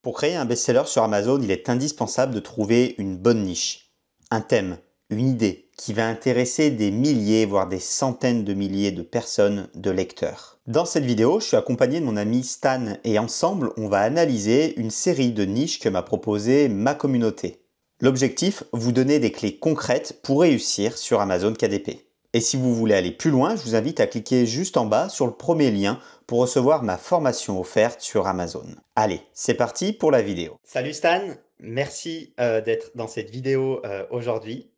Pour créer un best-seller sur Amazon, il est indispensable de trouver une bonne niche, un thème, une idée qui va intéresser des milliers, voire des centaines de milliers de personnes, de lecteurs. Dans cette vidéo, je suis accompagné de mon ami Stan et ensemble, on va analyser une série de niches que m'a proposé ma communauté. L'objectif, vous donner des clés concrètes pour réussir sur Amazon KDP. Et si vous voulez aller plus loin, je vous invite à cliquer juste en bas sur le premier lien pour recevoir ma formation offerte sur Amazon. Allez, c'est parti pour la vidéo. Salut Stan, merci d'être dans cette vidéo aujourd'hui.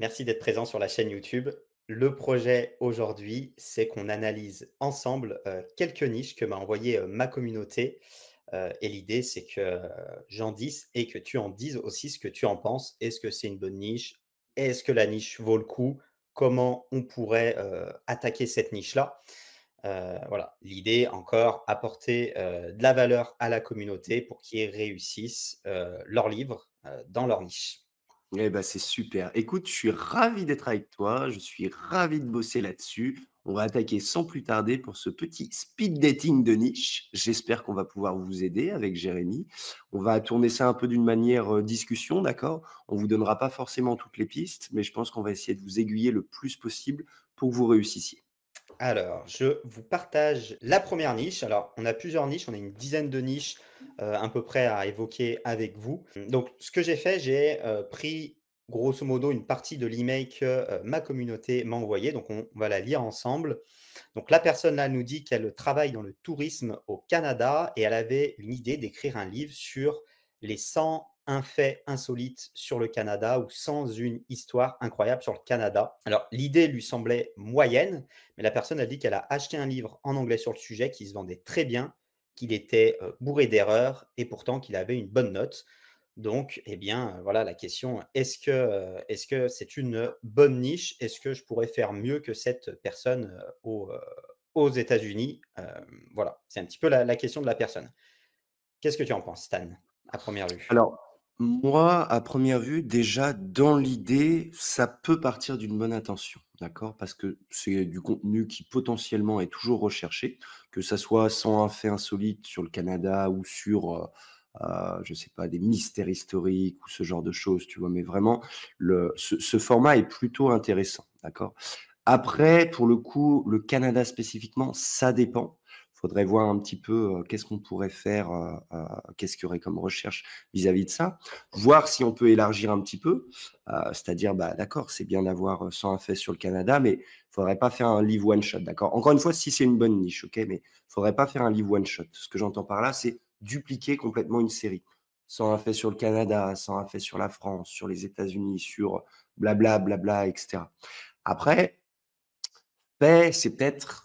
Merci d'être présent sur la chaîne YouTube. Le projet aujourd'hui, c'est qu'on analyse ensemble quelques niches que m'a envoyé ma communauté. Et l'idée, c'est que j'en dise et que tu en dises aussi ce que tu en penses. Est-ce que c'est une bonne niche? Est-ce que la niche vaut le coup? Comment on pourrait attaquer cette niche-là? Voilà, l'idée encore, apporter de la valeur à la communauté pour qu'ils réussissent leurs livres dans leur niche. Eh ben, c'est super. Écoute, je suis ravi d'être avec toi, je suis ravi de bosser là-dessus. On va attaquer sans plus tarder pour ce petit speed dating de niche. J'espère qu'on va pouvoir vous aider avec Jérémy. On va tourner ça un peu d'une manière discussion, d'accord? On vous donnera pas forcément toutes les pistes, mais je pense qu'on va essayer de vous aiguiller le plus possible pour que vous réussissiez. Alors, je vous partage la première niche. Alors, on a plusieurs niches, on a une dizaine de niches à peu près à évoquer avec vous. Donc, ce que j'ai fait, j'ai pris grosso modo une partie de l'email que ma communauté m'a envoyé. Donc, on va la lire ensemble. Donc, la personne là nous dit qu'elle travaille dans le tourisme au Canada et elle avait une idée d'écrire un livre sur les 100 faits insolites sur le Canada ou sans une histoire incroyable sur le Canada. Alors, l'idée lui semblait moyenne, mais la personne a dit qu'elle a acheté un livre en anglais sur le sujet qui se vendait très bien, qu'il était bourré d'erreurs et pourtant qu'il avait une bonne note. Donc, eh bien, voilà la question, est-ce que c'est une bonne niche? Est-ce que je pourrais faire mieux que cette personne aux États-Unis? Voilà, c'est un petit peu la question de la personne. Qu'est-ce que tu en penses, Stan, à première vue? Alors, moi, à première vue, déjà, dans l'idée, ça peut partir d'une bonne intention, d'accord? Parce que c'est du contenu qui potentiellement est toujours recherché, que ça soit sans un fait insolite sur le Canada ou sur, je sais pas, des mystères historiques ou ce genre de choses, tu vois? Mais vraiment, ce format est plutôt intéressant, d'accord? Après, pour le coup, le Canada spécifiquement, ça dépend. Faudrait voir un petit peu, qu'est-ce qu'on pourrait faire, qu'est-ce qu'il y aurait comme recherche vis-à-vis de ça. Voir si on peut élargir un petit peu, c'est-à-dire, bah, d'accord, c'est bien d'avoir, 101 faits sur le Canada, mais faudrait pas faire un livre one shot, d'accord? Encore une fois, si c'est une bonne niche, OK, mais faudrait pas faire un livre one shot. Ce que j'entends par là, c'est dupliquer complètement une série. 101 faits sur le Canada, 101 faits sur la France, sur les États-Unis, sur blabla, blabla et cetera. Après, c'est peut-être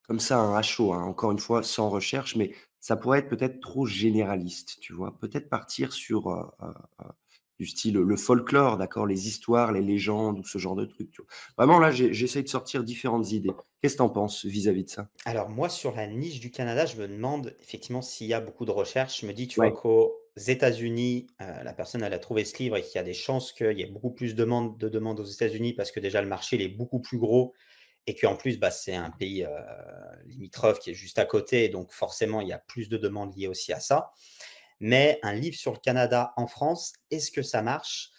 comme ça, un à chaud, hein, encore une fois, sans recherche, mais ça pourrait être peut-être trop généraliste, tu vois? Peut-être partir sur, du style, le folklore, d'accord? Les histoires, les légendes ou ce genre de trucs, tu vois? Vraiment là, j'essaye de sortir différentes idées. Qu'est-ce que tu en penses vis-à-vis de ça? Alors moi, sur la niche du Canada, je me demande effectivement s'il y a beaucoup de recherches. Je me dis, tu vois, Ouais, qu'aux États-Unis, la personne, elle a trouvé ce livre et qu'il y a des chances qu'il y ait beaucoup plus de demandes aux États-Unis parce que déjà le marché, il est beaucoup plus gros et qu'en plus, bah, c'est un pays limitrophe qui est juste à côté. Donc forcément, il y a plus de demandes liées aussi à ça. Mais un livre sur le Canada en France, est-ce que ça marche?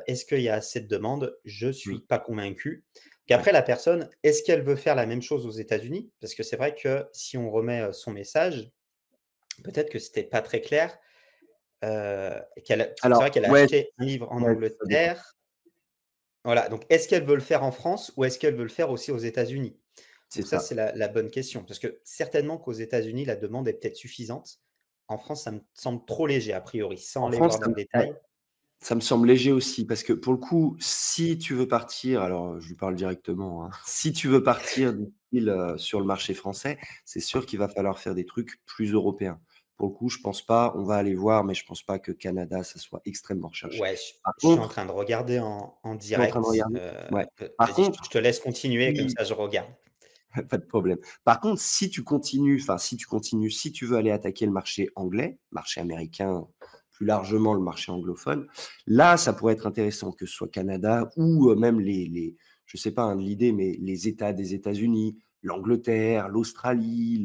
Est-ce qu'il y a assez de demandes? Je ne mmh, suis pas convaincu. ouais. Qu'après la personne, est-ce qu'elle veut faire la même chose aux États-Unis? Parce que c'est vrai que si on remet, son message, peut-être que c'était pas très clair, et c'est Alors vrai qu'elle a ouais, acheté un livre en ouais, ça dépend. Angleterre. Voilà, donc est-ce qu'elle veut le faire en France ou est-ce qu'elle veut le faire aussi aux États-Unis? C'est Donc ça, ça. c'est la bonne question. Parce que certainement qu'aux États-Unis, la demande est peut-être suffisante. En France, ça me semble trop léger a priori, sans En aller France, voir dans le ouais. détail. Ça me semble léger aussi parce que pour le coup, si tu veux partir, alors je lui parle directement, hein. Si tu veux partir du style, sur le marché français, c'est sûr qu'il va falloir faire des trucs plus européens. Pour le coup, je pense pas, on va aller voir, mais je pense pas que Canada, ça soit extrêmement recherché. Ouais, Par je suis en contre, train de regarder en tu es en train de direct, regarder? Ouais. Par vas-y, je contre, te laisse continuer comme si ça je regarde. pas de problème. Par contre, si tu continues, enfin, si tu continues, si tu veux aller attaquer le marché anglais, marché américain, plus largement le marché anglophone, là, ça pourrait être intéressant, que ce soit Canada ou même je sais pas, hein, l'idée, mais les États des États-Unis, l'Angleterre, l'Australie,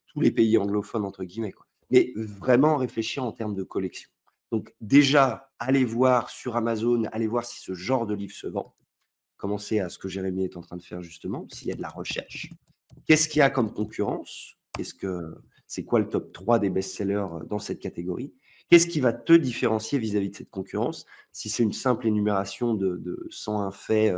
tous les pays anglophones, entre guillemets, quoi. mais vraiment réfléchir en termes de collection. Donc déjà, allez voir sur Amazon, allez voir si ce genre de livre se vend. Commencez à ce que Jérémy est en train de faire justement, s'il y a de la recherche. Qu'est-ce qu'il y a comme concurrence? C'est quoi le top 3 des best-sellers dans cette catégorie? Qu'est-ce qui va te différencier vis-à-vis de cette concurrence? Si c'est une simple énumération de 101 faits,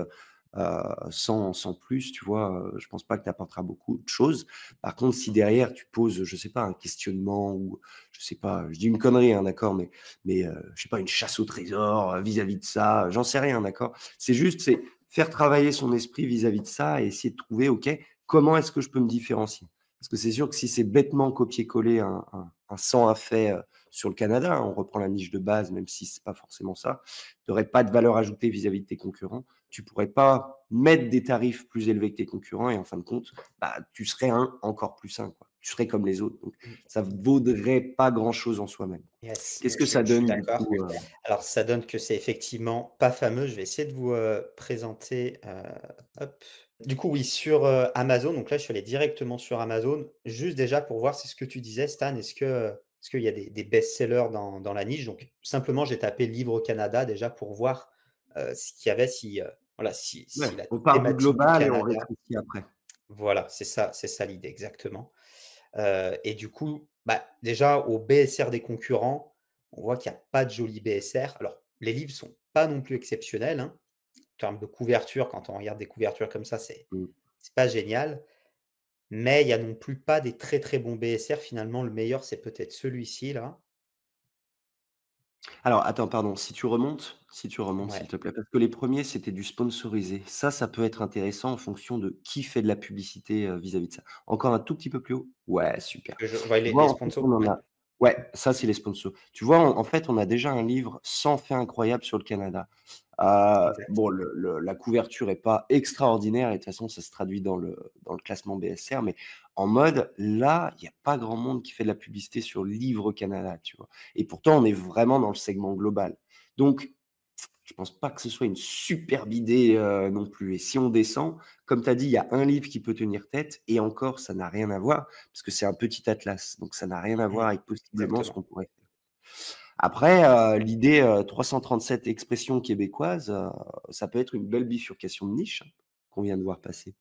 sans plus, tu vois, je pense pas que tu apporteras beaucoup de choses. Par contre, si derrière tu poses, je sais pas, un questionnement ou je sais pas, je dis une connerie, hein, d'accord, mais je sais pas, une chasse au trésor, vis-à-vis de ça, j'en sais rien, d'accord? C'est faire travailler son esprit vis-à-vis de ça et essayer de trouver, OK, comment est-ce que je peux me différencier? Parce que c'est sûr que si c'est bêtement copier-coller un 101 faits, sur le Canada, hein, on reprend la niche de base, même si c'est pas forcément ça, tu aurais pas de valeur ajoutée vis-à-vis de tes concurrents. Tu pourrais pas mettre des tarifs plus élevés que tes concurrents et en fin de compte, bah, tu serais encore plus un, quoi. Tu serais comme les autres, donc Mmh. ça vaudrait pas grand-chose en soi-même. Yes, Qu'est-ce que ça je suis donne du d'accord. coup, Alors ça donne que c'est effectivement pas fameux. Je vais essayer de vous, présenter, hop. Du coup, oui, sur, Amazon, donc là, je suis allé directement sur Amazon, juste déjà pour voir, c'est ce que tu disais Stan, est-ce qu'il y a des best-sellers dans la niche? Donc simplement, j'ai tapé livre Canada déjà pour voir, ce qu'il y avait, si, voilà, ouais, si la on part du thématique du global et on Canada, rétrécit après. voilà, c'est ça l'idée, exactement. Et du coup, bah, déjà au BSR des concurrents, on voit qu'il y a pas de joli BSR. Alors, les livres sont pas non plus exceptionnels, hein. En termes de couverture, quand on regarde des couvertures comme ça, Mmh. c'est pas génial, mais il y a non plus pas des très, très bons BSR. Finalement, le meilleur, c'est peut-être celui-ci là. Alors attends, pardon, si tu remontes s'il Ouais, te plaît, parce que les premiers c'était du sponsorisé. Ça peut être intéressant en fonction de qui fait de la publicité, vis-à-vis de ça. Encore un tout petit peu plus haut? Ouais, super. que je ouais, Tu vois, les en fait, sponsors, on en ouais, a ouais, ça c'est les sponsors. Tu vois, en fait, on a déjà un livre 100 faits incroyables sur le Canada. exact. Bon, la couverture est pas extraordinaire et de toute façon, ça se traduit dans le classement BSR, mais en mode, là, il y a pas grand monde qui fait de la publicité sur Livre Canada, tu vois? Et pourtant, on est vraiment dans le segment global. Donc, je pense pas que ce soit une superbe idée, non plus et si on descend, comme tu as dit, il y a un livre qui peut tenir tête et encore, ça n'a rien à voir parce que c'est un petit atlas, donc ça n'a rien à voir Mmh, avec possiblement ce exactement. qu'on pourrait faire. Après, l'idée, 337 expressions québécoises, ça peut être une belle bifurcation de niche, hein, qu'on vient de voir passer.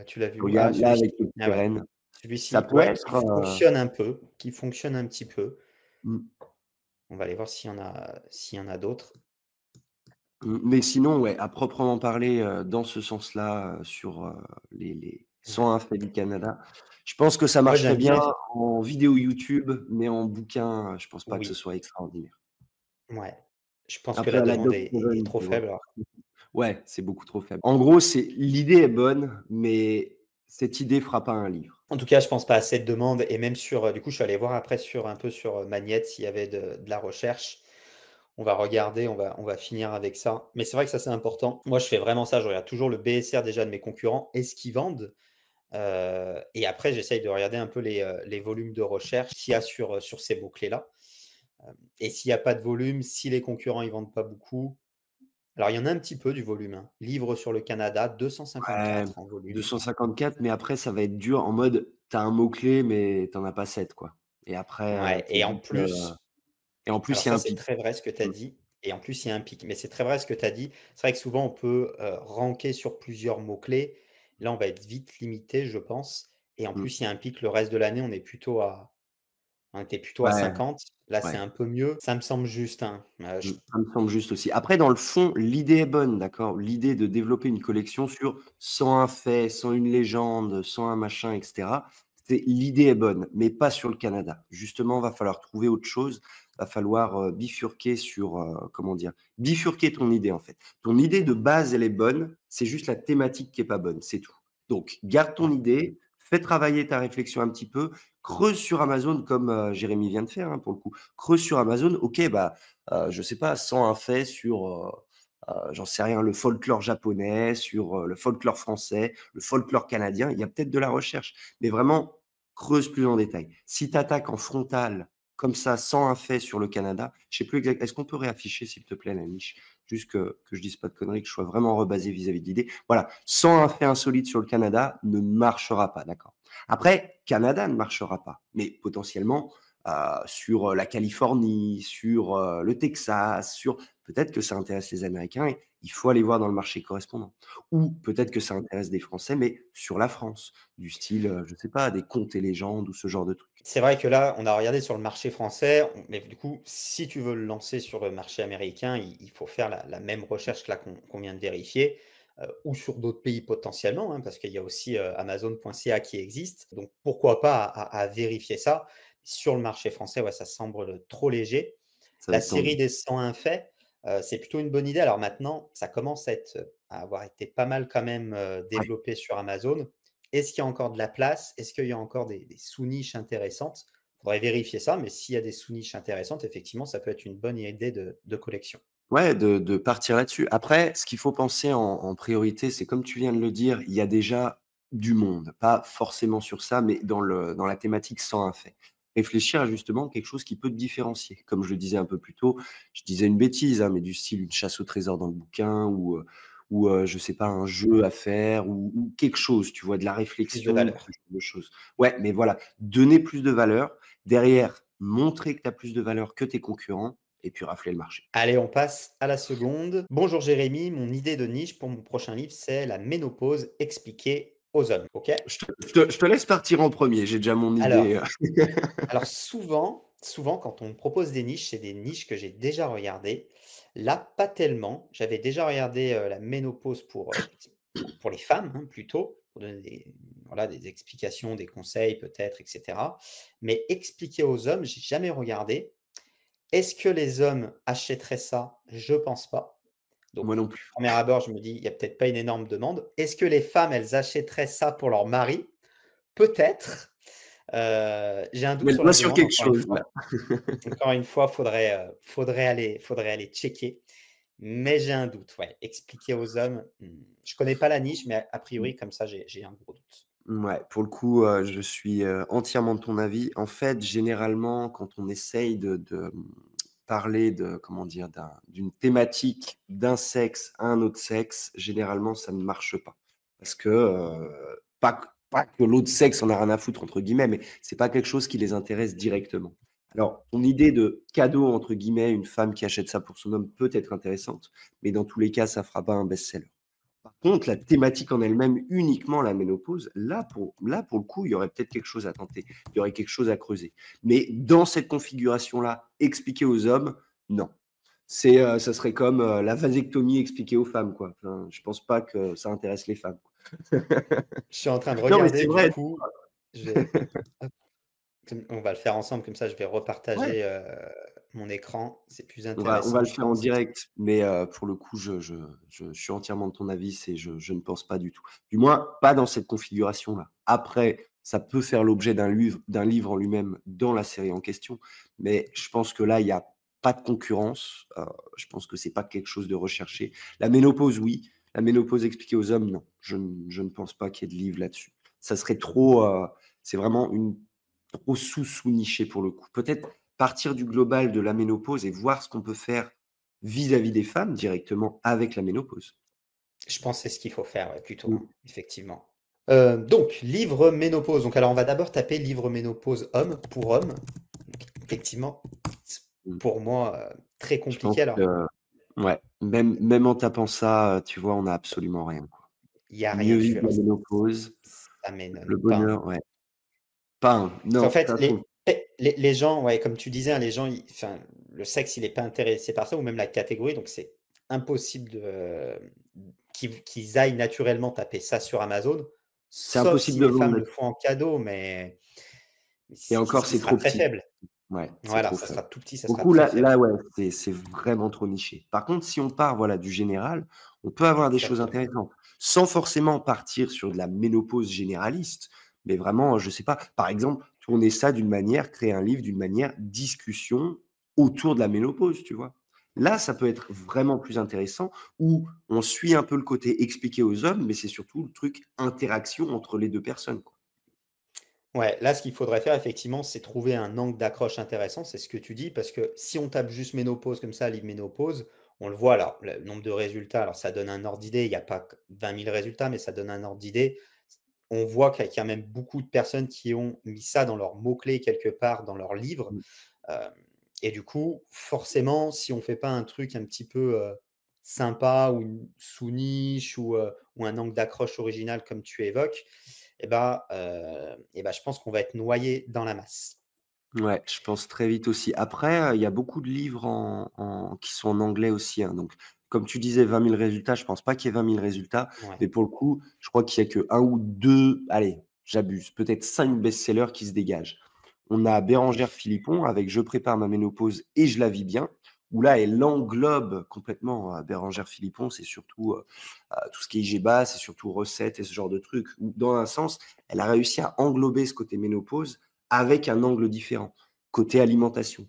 Tu l'as vu où? Ah, Regarde là celui-ci. avec le Ah petit ouais, renne, ça celui-ci, peut ouais, qui être, fonctionne un peu, qui fonctionne un petit peu. mmh. On va aller voir s'il y en a d'autres. Mais sinon, ouais, à proprement parler, dans ce sens-là, sur, les Ouais. 101 faits du Canada, je pense que ça Moi, marcherait j'aime bien bien. en vidéo YouTube, mais en bouquin, je pense pas que ce Oui, soit extraordinaire. ouais. Je pense que Un peu la à la demande Doc est Seven, trop tu vois? faible alors. Ouais, c'est beaucoup trop faible. En gros, c'est l'idée est bonne, mais cette idée fera pas un livre. En tout cas, je pense pas à cette demande et même sur, du coup, je suis allé voir après sur un peu sur, Magnette s'il y avait de la recherche. On va regarder, on va finir avec ça. Mais c'est vrai que ça, c'est important. Moi, je fais vraiment ça, je regarde toujours le BSR déjà de mes concurrents et ce qu'ils vendent, et après j'essaye de regarder un peu les volumes de recherche qu'il y a sur, sur ces mots clés-là. Et s'il y a pas de volume, si les concurrents, ils vendent pas beaucoup, alors il y en a un petit peu du volume, hein. Livre sur le Canada, Ouais, 254 en volume. 254, mais après ça va être dur en mode, tu as un mot-clé, mais tu en as pas 7 quoi. Et après, Ouais, tu es vite, et en plus alors il y a ça, un c'est pic. très vrai ce que tu as Mmh, dit et en plus, il y a un pic. Mais c'est très vrai ce que tu as dit. C'est vrai que souvent on peut, ranker sur plusieurs mots-clés. Là, on va être vite limité, je pense et en mmh. plus, il y a un pic. Le reste de l'année, on était plutôt à Ouais, 50. Là, c'est ouais. un peu mieux. Ça me semble juste, hein. Je Ça me semble juste aussi. Après, dans le fond, l'idée est bonne, d'accord? L'idée de développer une collection sur 101 faits, 101 légendes, 101 machin, et cetera. L'idée est bonne, mais pas sur le Canada. Justement, va falloir trouver autre chose. Va falloir, bifurquer sur, comment dire? Bifurquer ton idée, en fait. Ton idée de base, elle est bonne, c'est juste la thématique qui est pas bonne, c'est tout. Donc garde ton ouais, idée, fais travailler ta réflexion un petit peu, creuse sur Amazon comme, Jérémy vient de faire, hein, pour le coup. Creuse sur Amazon, OK, bah, je sais pas, 101 faits sur, j'en sais rien, le folklore japonais, sur, le folklore français, le folklore canadien. Il y a peut-être de la recherche, mais vraiment creuse plus en détail. Si tu attaques en frontal, comme ça, 101 faits sur le Canada, je sais plus exact est-ce qu'on peut réafficher, s'il te plaît, la niche? Juste que je dise pas de conneries, que je sois vraiment rebasé vis-à-vis de l'idée. Voilà, 101 faits insolites sur le Canada ne marchera pas, d'accord? Après, Canada ne marchera pas, mais potentiellement, sur, la Californie, sur, le Texas, sur peut-être que ça intéresse les Américains et il faut aller voir dans le marché correspondant. Ou peut-être que ça intéresse des Français, mais sur la France, du style, je sais pas, des contes et légendes ou ce genre de trucs. C'est vrai que là, on a regardé sur le marché français, mais du coup, si tu veux le lancer sur le marché américain, il faut faire la même recherche que là qu'on vient de vérifier, ou sur d'autres pays potentiellement, hein, parce qu'il y a aussi, amazon.ca qui existe. Donc pourquoi pas à vérifier ça. Sur le marché français, ouais, ça semble trop léger. Ça va La être tendu. série des 101 faits, c'est plutôt une bonne idée. Alors maintenant, ça commence à avoir été pas mal quand même, Ouais. développé sur Amazon. Est-ce qu'il y a encore de la place? Est-ce qu'il y a encore des sous-niches intéressantes? Il faudrait vérifier ça, mais s'il y a des sous-niches intéressantes, effectivement, ça peut être une bonne idée de collection. Ouais, de partir là-dessus. Après, ce qu'il faut penser en priorité, c'est comme tu viens de le dire, il y a déjà du monde, pas forcément sur ça, mais dans la thématique sans un fait. Réfléchir à justement quelque chose qui peut te différencier. Comme je le disais un peu plus tôt, je disais une bêtise, hein, mais du style une chasse au trésor dans le bouquin ou je sais pas, un jeu à faire ou quelque chose, tu vois? De la Plus de réflexion, ce valeur. genre de choses. Ouais, mais voilà, donner plus de valeur, derrière, montrer que tu as plus de valeur que tes concurrents et puis rafler le marché. Allez, on passe à la seconde. Bonjour Jérémy, mon idée de niche pour mon prochain livre, c'est la ménopause expliquée aux hommes. OK? Je te laisse partir en premier. J'ai déjà mon idée, Alors Alors souvent quand on me propose des niches, c'est des niches que j'ai déjà regardées. Là, pas tellement. J'avais déjà regardé, la ménopause pour les femmes, hein, plutôt, pour donner des explications, des conseils peut-être et cetera. Mais expliquer aux hommes, j'ai jamais regardé. Est-ce que les hommes achèteraient ça? Je pense pas. Moi Donc, non plus. premier abord, je me dis: «Il y a peut-être pas une énorme demande». Est-ce que les femmes, elles achèteraient ça pour leur mari? Peut-être. J'ai un doute Mets le sur doigt la sur demande, quelque encore une chose là. fois. Encore une fois, faudrait aller checker, mais j'ai un doute, ouais. Expliquer aux hommes, je connais pas la niche, mais a Mmh. priori comme ça, j'ai un gros doute. Mouais, pour le coup, je suis, entièrement de ton avis. En fait, généralement, quand on essaye parler de comment dire? D'une thématique d'un sexe à un autre sexe, généralement, ça ne marche pas. Parce que, pas que «l'autre sexe en a rien à foutre» entre guillemets, mais c'est pas quelque chose qui les intéresse directement. Alors, ton idée de «cadeau» entre guillemets, une femme qui achète ça pour son homme peut être intéressante, mais dans tous les cas, ça fera pas un best-seller. Par contre, la thématique en elle-même, uniquement la ménopause, là pour le coup, il y aurait peut-être quelque chose à tenter. Il y aurait quelque chose à creuser. Mais dans cette configuration-là, expliquer aux hommes, non. Ça serait comme, la vasectomie expliquée aux femmes, quoi. Enfin, je pense pas que ça intéresse les femmes, quoi. Je suis en train de Non, mais regarder c'est du vrai. coup, j'ai hop, on va le faire ensemble comme ça je vais Ouais. repartager, mon écran, c'est plus On va intéressant le je faire en pense. direct, mais pour le coup, je suis entièrement de ton avis, je ne pense pas du tout. Du moins, pas dans cette configuration-là. Après, ça peut faire l'objet d'un livre en lui-même dans la série en question, mais je pense que là, il y a pas de concurrence, je pense que c'est pas quelque chose de recherché. La ménopause, oui, la ménopause expliquée aux hommes, non. Je ne pense pas qu'il y ait de livre là-dessus. Ça serait trop, c'est vraiment une trop sous-niché pour le coup. Peut-être partir du global de la ménopause et voir ce qu'on peut faire vis-à-vis des femmes directement avec la ménopause. Je pense que c'est ce qu'il faut faire, ouais, plutôt, Mmh. hein, effectivement. Donc livre ménopause, donc alors on va d'abord taper livre ménopause homme pour homme. Donc effectivement, c Mmh. pour moi, très Je pense compliqué. que Alors, ouais, même en tapant ça, tu vois, on a absolument rien, quoi. il y a rien Mieux dessus. vivre Alors la ménopause, ça m'étonne le pas, hein. bonheur, ouais. Pas un, Parce qu'en non, fait, ça trop. les gens, ouais, comme tu disais, hein, les gens, ils enfin, le sexe, il est pas intéressé par ça ou même la catégorie, donc c'est impossible qu'ils aillent naturellement taper ça sur Amazon, C'est sauf impossible si de les vendre femmes là le font en cadeau, mais et ce encore, qui c'est sera trop très petit. faible. Ouais, c'est Voilà, trop ça faible. sera tout petit, ça Pour le sera coup, très là, faible. ouais, c'est vraiment trop niché. Par contre, si on part, voilà, du général, on peut avoir des choses Exactement. intéressantes, sans forcément partir sur de la ménopause généraliste, mais vraiment, je sais pas, par exemple, tourner ça d'une manière, créer un livre d'une manière discussion autour de la ménopause, tu vois? Là, ça peut être vraiment plus intéressant, où on suit un peu le côté expliqué aux hommes, mais c'est surtout le truc interaction entre les 2 personnes, quoi. Ouais, là, ce qu'il faudrait faire effectivement, c'est trouver un angle d'accroche intéressant, c'est ce que tu dis, parce que si on tape juste ménopause comme ça, livre ménopause, on le voit là, le nombre de résultats, alors ça donne un ordre d'idée, il y a pas q 20 000 résultats, mais ça donne un ordre d'idée. on voit qu'il y a même beaucoup de personnes qui ont mis ça dans leurs mots-clés quelque part dans leurs livres. Mmh. Hem et du coup, forcément, si on fait pas un truc un petit peu, sympa ou une sous-niche ou un angle d'accroche original comme tu évoques je pense qu'on va être noyé dans la masse. Ouais, je pense très vite aussi. Après, il y a beaucoup de livres qui sont en anglais aussi, hein, donc comme tu disais 20 000 résultats, je pense pas qu'il y ait 20 000 résultats, Ouais. mais pour le coup, je crois qu'il y a que un ou 2, allez, j'abuse, peut-être 5 best-sellers qui se dégagent. On a Bérangère Philippon avec «Je prépare ma ménopause et je la vis bien», où là, elle englobe complètement, Bérangère Philippon, c'est surtout, tout ce qui est IGBA, c'est surtout recettes et ce genre de trucs, où dans un sens, elle a réussi à englober ce côté ménopause avec un angle différent, côté alimentation.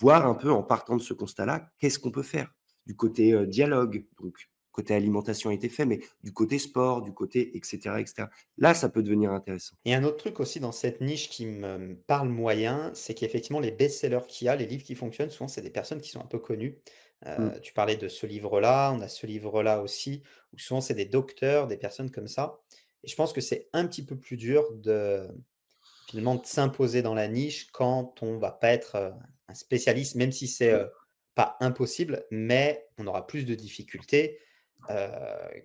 Voir un peu en partant de ce constat-là, qu'est-ce qu'on peut faire? Du côté, dialogue, donc côté alimentation a été fait, mais du côté sport, du côté et cetera et cetera. Là, ça peut devenir intéressant. Et un autre truc aussi dans cette niche qui me parle moyen, c'est qu'effectivement les best-sellers qu'il y a, les livres qui fonctionnent, souvent c'est des personnes qui sont un peu connues. Mmh. Tu parlais de ce livre-là, on a ce livre-là aussi, où souvent c'est des docteurs, des personnes comme ça. Et je pense que c'est un petit peu plus dur de finalement de s'imposer dans la niche quand on va pas être, un spécialiste, même si c'est, pas impossible, mais on aura plus de difficultés,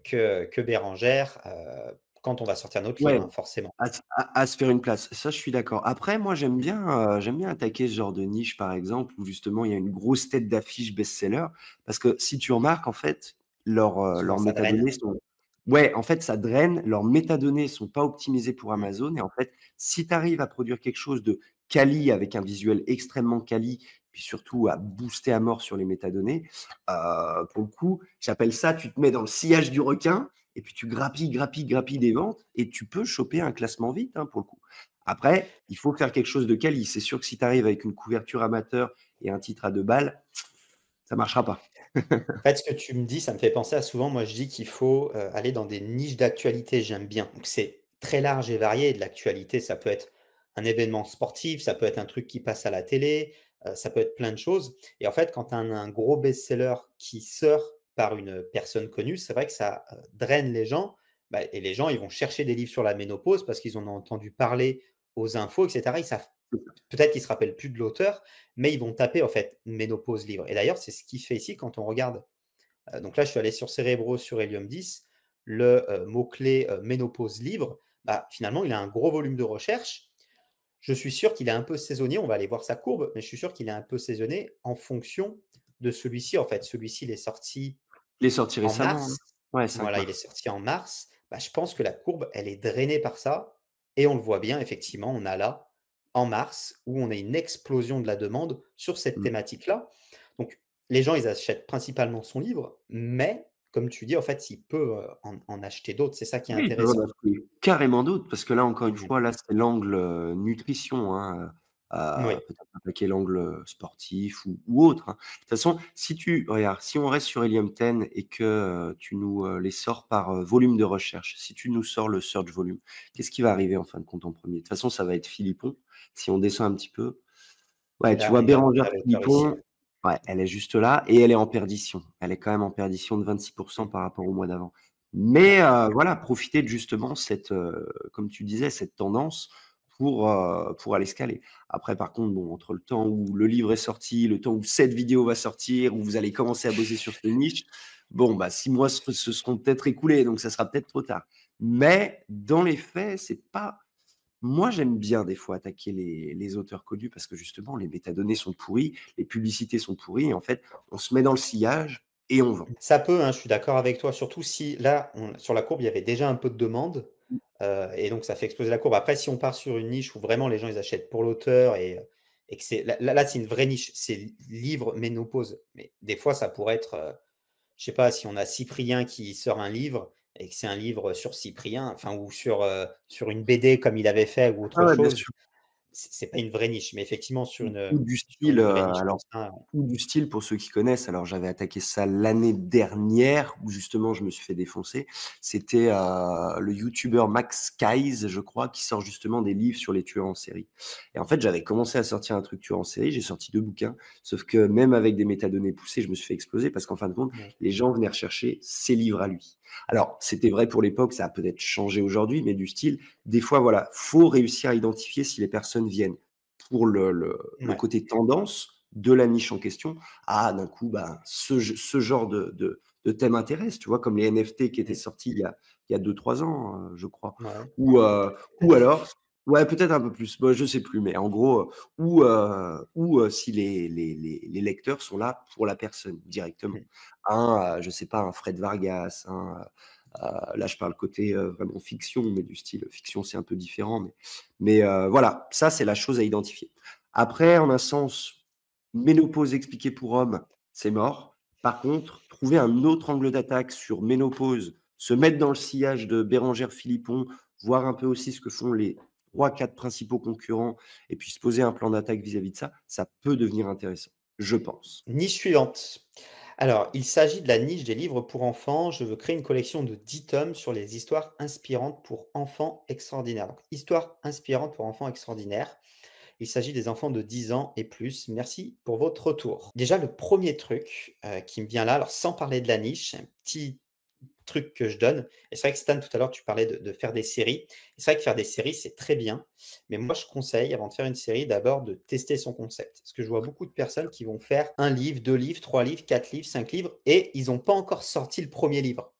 que Bérangère, quand on va sortir notre livre, Ouais, hein, forcément. à se faire une place. Ça, je suis d'accord. Après, moi, j'aime bien attaquer ce genre de niche, par exemple, où justement il y a une grosse tête d'affiche best-seller. Parce que si tu remarques, en fait, Souvent leurs ça draine. métadonnées sont ouais, en fait, ça draine. Leurs métadonnées sont pas optimisées pour Mmh. Amazon et en fait, si tu arrives à produire quelque chose de quali, avec un visuel extrêmement quali, puis surtout à booster à mort sur les métadonnées, pour le coup, j'appelle ça, tu te mets dans le sillage du requin et puis tu grappilles, grappilles, grappilles des ventes et tu peux choper un classement vite, hein, pour le coup. Après, il faut faire quelque chose de quali. C'est sûr que si tu arrives avec une couverture amateur et un titre à 2 balles, ça marchera pas. En fait, ce que tu me dis, ça me fait penser à souvent, moi je dis qu'il faut, aller dans des niches d'actualité, j'aime bien. Donc c'est très large et varié de l'actualité, ça peut être un événement sportif, ça peut être un truc qui passe à la télé, ça peut être plein de choses et en fait, quand tu as un gros best-seller qui sort par une personne connue, c'est vrai que ça, draine les gens, et les gens, ils vont chercher des livres sur la ménopause parce qu'ils en ont entendu parler aux infos et cetera. Ils savent peut-être qu'ils se rappellent plus de l'auteur, mais ils vont taper en fait ménopause livre et d'ailleurs, c'est ce qu'il fait ici quand on regarde. Donc là, je suis allé sur Cerebro, sur Helium 10, le, mot-clé, ménopause livre, finalement, il a un gros volume de recherche. Je suis sûr qu'il est un peu saisonnier, on va aller voir sa courbe, mais je suis sûr qu'il est un peu saisonnier en fonction de celui-ci, en fait. Celui-ci, il est sorti Il est sorti en récemment, hein? mars. Ouais, 5 Voilà, il est mars. sorti en mars. Je pense que la courbe, elle est drainée par ça et on le voit bien, effectivement, on a là, en mars, où on a une explosion de la demande sur cette Mmh. thématique-là. Donc les gens, ils achètent principalement son livre, mais comme tu dis, en fait, ils peuvent, en acheter d'autres. C'est ça qui est Oui, ils peuvent en intéressant. acheter carrément d'autres parce que là, encore une Mmh. fois, là, c'est l'angle, nutrition, hein, Oui, peut-être attaquer l'angle, sportif ou autre, hein. De toute façon, si tu regarde, si on reste sur Helium 10 et que, tu nous, les sors par, volume de recherche, si tu nous sors le search volume, qu'est-ce qui va arriver en fin de compte en premier? De toute façon, ça va être Philippon. Si on descend un petit peu, ouais, tu là, vois on Bérengère a l'auteur ici, Philippon, ouais. ouais, elle est juste là et elle est en perdition. Elle est quand même en perdition de 26 Mmh. par rapport au mois d'avant. Mais, Ouais. voilà, profiter de justement cette, comme tu disais, cette tendance pour aller se caler. Après par contre, bon, entre le temps où le livre est sorti, le temps où cette vidéo va sortir, où vous allez commencer à bosser sur cette niche, bon, 6 mois se seront peut-être écoulés, donc ça sera peut-être trop tard. Mais dans les faits, c'est pas moi, j'aime bien des fois attaquer les auteurs connus parce que justement les métadonnées sont pourries, les publicités sont pourries et en fait, on se met dans le sillage et on vend. Ça peut, hein, je suis d'accord avec toi, surtout si là, sur la courbe, il y avait déjà un peu de demande, et donc ça fait exploser la courbe. Après, si on part sur une niche où vraiment les gens, ils achètent pour l'auteur et que c'est là, c'est une vraie niche, c'est livre ménopause. Mais des fois, ça pourrait être, je sais pas, si on a Cyprien qui sort un livre et que c'est un livre sur Cyprien, enfin ou sur une BD comme il avait fait ou Ah autre ouais, bien chose, sûr. c'est pas une vraie niche. Mais effectivement Ou du sur style, une vraie niche comme alors ça, ou du style pour ceux qui connaissent, alors j'avais attaqué ça l'année dernière où justement je me suis fait défoncer. C'était, le youtubeur Max Kayz, je crois, qui sort justement des livres sur les tueurs en série et en fait, j'avais commencé à sortir un truc tueur en série, j'ai sorti 2 bouquins, sauf que même avec des métadonnées poussées, je me suis fait exploser parce qu'en fin de compte, ouais. les gens venaient rechercher ses livres à lui Alors, c'était vrai pour l'époque, ça a peut-être changé aujourd'hui, mais du style, des fois, voilà, faut réussir à identifier si les personnes viennent pour le Ouais. côté tendance de la niche en question. Ah, d'un coup, bah, ce genre de thème intéresse, tu vois? Comme les NFT qui étaient Mmh. sortis il y a 2 3 ans, je crois. Ouais. Ou, ou Peut-être. alors ouais, peut-être un peu plus, bah, je sais plus, mais en gros, si les lecteurs sont là pour la personne directement. Mmh. Je sais pas, un Fred Vargas, là, je parle côté, vraiment fiction, mais du style fiction, c'est un peu différent, mais voilà, ça, c'est la chose à identifier. Après, en un sens, ménopause expliquée pour hommes, c'est mort. Par contre, trouver un autre angle d'attaque sur ménopause, se mettre dans le sillage de Bérengère Philippon, voir un peu aussi ce que font les 3 4 principaux concurrents et puis se poser un plan d'attaque vis-à-vis de ça, ça peut devenir intéressant, je pense. Niche suivante. Alors, il s'agit de la niche des livres pour enfants. Je veux créer une collection de 10 tomes sur les histoires inspirantes pour enfants extraordinaires. Donc, histoires inspirantes pour enfants extraordinaires. Il s'agit des enfants de 10 ans et plus. Merci pour votre retour. Déjà, le premier truc qui me vient là, alors sans parler de la niche, un petit truc que je donne. Et c'est vrai que Stan, tout à l'heure, tu parlais de faire des séries. Et c'est vrai que faire des séries, c'est très bien. Mais moi, je conseille, avant de faire une série, d'abord de tester son concept. Parce que je vois beaucoup de personnes qui vont faire un livre, 2 livres, 3 livres, 4 livres, 5 livres, et ils n'ont pas encore sorti le premier livre.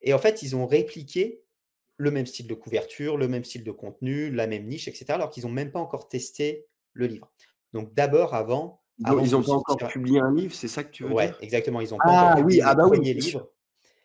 Et en fait, ils ont répliqué le même style de couverture, le même style de contenu, la même niche, etc., alors qu'ils n'ont même pas encore testé le livre. Donc d'abord, avant Ils ont de pas encore sortir, publié un livre, c'est ça que tu veux ouais, dire? exactement, ils n'ont pas encore Ah oui, publié ah le bah oui, premier bien sûr. livre,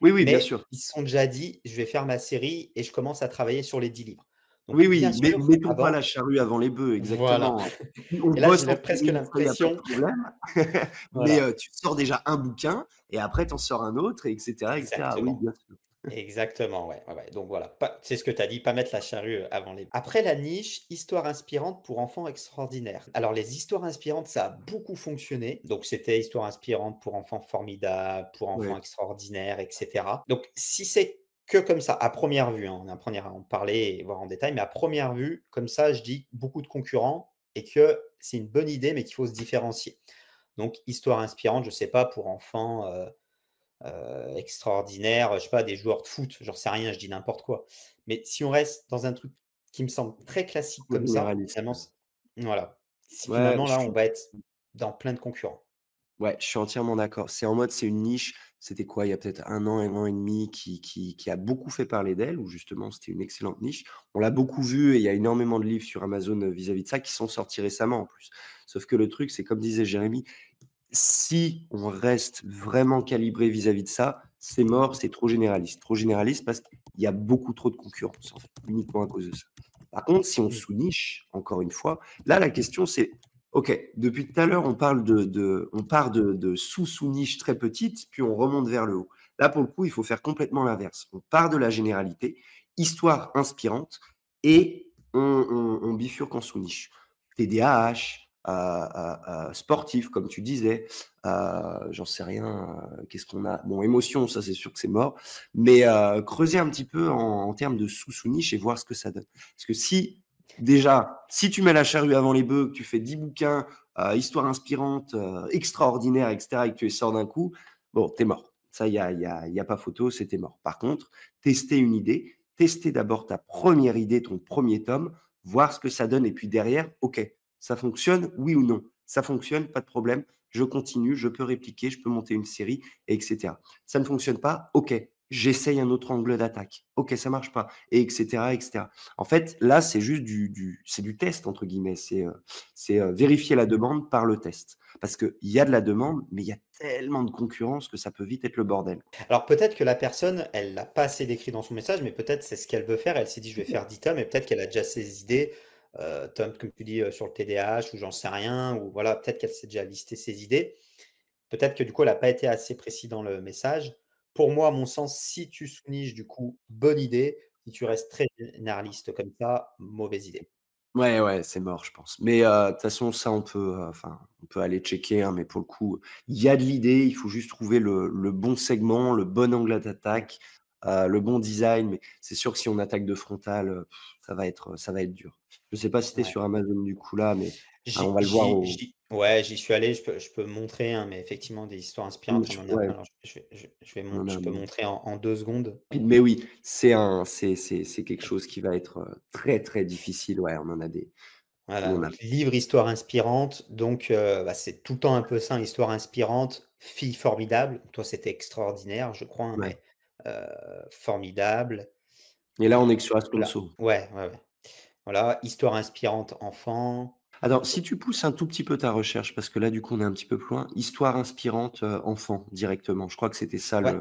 Oui, oui, bien mais sûr. ils se sont déjà dit: «Je vais faire ma série et je commence à travailler sur les 10 livres». Donc Oui, bien oui, mais sûr, mettons pas la avant, charrue avant les bœufs, voilà. exactement. Si on Et là, bosse j'ai en presque CDI, ça, il y a pas de l'impression, problème. Mais, voilà, tu sors déjà un bouquin et après tu en sors un autre et cetera et cetera. Oui, exactement. bien sûr. Exactement, ouais, ouais, ouais, donc voilà, pas c'est ce que tu as dit, pas mettre la charrue, avant les après la niche, histoire inspirante pour enfants extraordinaires. Alors les histoires inspirantes, ça a beaucoup fonctionné, donc c'était histoire inspirante pour enfants formidables, pour enfants Ouais. extraordinaires et cetera. Donc si c'est que comme ça, à première vue, hein, on est en première à en parler et voir en détail, mais à première vue, comme ça, je dis beaucoup de concurrents et que c'est une bonne idée, mais qu'il faut se différencier. Donc histoire inspirante, je sais pas, pour enfants, extraordinaire, je sais pas, des joueurs de foot, j'en sais rien, je dis n'importe quoi. Mais si on reste dans un truc qui me semble très classique Trop comme ça, généraliste. finalement voilà. Si Ouais, finalement je là, on suis va être dans plein de concurrents. ouais, je suis entièrement d'accord. C'est en mode, c'est une niche, c'était quoi? Il y a peut-être un an et demi qui a beaucoup fait parler d'elle, où justement c'était une excellente niche. On l'a beaucoup vu et il y a énormément de livres sur Amazon, vis-à-vis de ça qui sont sortis récemment en plus. Sauf que le truc, c'est comme disait Jérémy, si on reste vraiment calibré vis-à-vis de ça, c'est mort, c'est trop généraliste. Trop généraliste parce qu'il y a beaucoup trop de concurrence, en fait, uniquement à cause de ça. Par contre, si on Mmh. sous-niche, encore une fois, là, la question c'est: OK, depuis tout à l'heure, on parle on part de sous-niches très petites, puis on remonte vers le haut. Là, pour le coup, il faut faire complètement l'inverse. On part de la généralité, histoire inspirante et on bifurque en sous-niche. TDAH, sportif, comme tu disais, j'en sais rien, qu'est-ce qu'on a? Bon, émotion, ça, c'est sûr que c'est mort, mais creuser un petit peu en termes de sous-niche et voir ce que ça donne. Parce que si tu mets la charrue avant les bœufs, que tu fais 10 bouquins, histoire inspirante, extraordinaire et cetera et que tu les sors d'un coup, bon, tu es mort. Ça, il y a pas photo, c'était mort. Par contre, tester une idée, tester d'abord ta première idée, ton premier tome, voir ce que ça donne et puis derrière, OK, ça fonctionne, oui ou non? Ça fonctionne, pas de problème, je continue, je peux répliquer, je peux monter une série et cetera. Ça ne fonctionne pas, OK, j'essaye un autre angle d'attaque. OK, ça marche pas et cetera et cetera. En fait, là, c'est juste c'est du «test» entre guillemets, vérifier la demande par le test. Parce qu'il y a de la demande, mais il y a tellement de concurrence que ça peut vite être le bordel. Alors peut-être que la personne, elle l'a pas assez décrit dans son message, mais peut-être c'est ce qu'elle veut faire. Elle s'est dit: «Je vais faire 10 tomes» et peut-être qu'elle a déjà ses idées, tomes comme tu dis, sur le TDAH ou j'en sais rien ou voilà, peut-être qu'elle s'est déjà listé ses idées. Peut-être que du coup, elle a pas été assez précis dans le message. Pour moi, à mon sens, si tu sous-niches, du coup, bonne idée. Si tu restes très généraliste comme ça, mauvaise idée. Ouais, ouais, c'est mort, je pense. Mais, de toute façon, ça, on peut aller checker, hein, mais pour le coup, il y a de l'idée, il faut juste trouver le bon segment, le bon angle Mmh. d'attaque, le bon design, mais c'est sûr que si on attaque de frontal, ça va être dur. Je sais pas si tu es Ouais. sur Amazon du coup là, mais, on J'y va le voir j'y au Ouais, j'y suis allé, je peux montrer, hein, mais effectivement des histoires inspirantes, on en a Ouais, plein. Alors on en a je peux montrer en 2 secondes. mais oui, c'est quelque chose qui va être, très, très difficile. Ouais, on en a des on Voilà, en a donc livre histoire inspirante, donc bah, c'est tout le temps un peu ça, histoire inspirante, fille formidable. Toi, c'était extraordinaire, je crois, hein, ouais mais formidable. et là, on est que sur Là Astonso. ouais, ouais, ouais. Voilà, histoire inspirante enfant. Alors, si tu pousses un tout petit peu ta recherche, parce que là, du coup, on est un petit peu plus loin, histoire inspirante, enfant directement. Je crois que c'était ça Ouais,